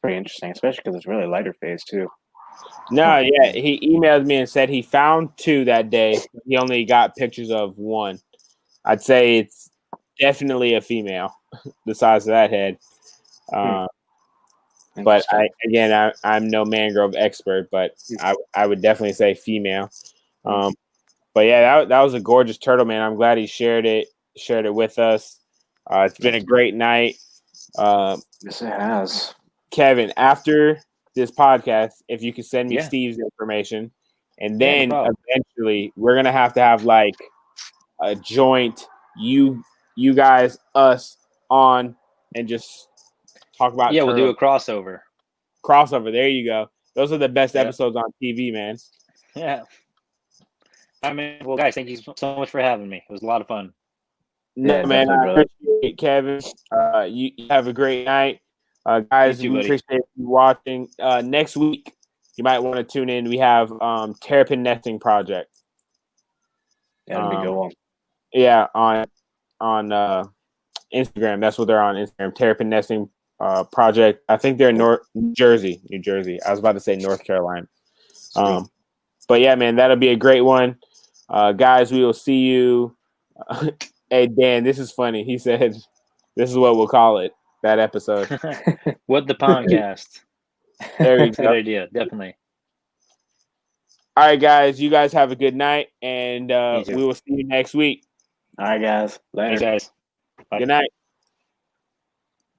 pretty interesting, especially because it's really lighter phase too. No, yeah, he emailed me and said he found 2 that day. He only got pictures of 1. I'd say it's definitely a female, the size of that head. But I'm no mangrove expert, but I would definitely say female. But yeah, that was a gorgeous turtle, man. I'm glad he shared it with us. It's been a great night. Yes, it has. Kevin, after this podcast, if you could send me Yeah. Steve's information, and Yeah, no then problem. eventually we're gonna have like a joint you guys us on and just talk about Yeah, we'll do a turtles. Crossover. There you go. Those are the best Yeah. episodes on TV, man. Yeah. I mean, well, guys, thank you so much for having me. It was a lot of fun. No, Yeah, man, I definitely, brother. appreciate it, Kevin. You have a great night. Guys, You too, we buddy. appreciate you watching. Next week, you might want to tune in. We have Terrapin Nesting Project. That'll be a good one. Yeah, on Instagram. That's what they're on Instagram. Terrapin Nesting Project. I think they're in New Jersey. I was about to say North Carolina. But yeah, man, that'll be a great one. Guys, we will see you. Hey, Dan, this is funny. He said, this is what we'll call it, that episode. What the podcast? There you That's a go. good idea, definitely. All right, guys, you guys have a good night, and You too. we will see you next week. All right, guys. Later. Thanks, guys. Bye. Good night.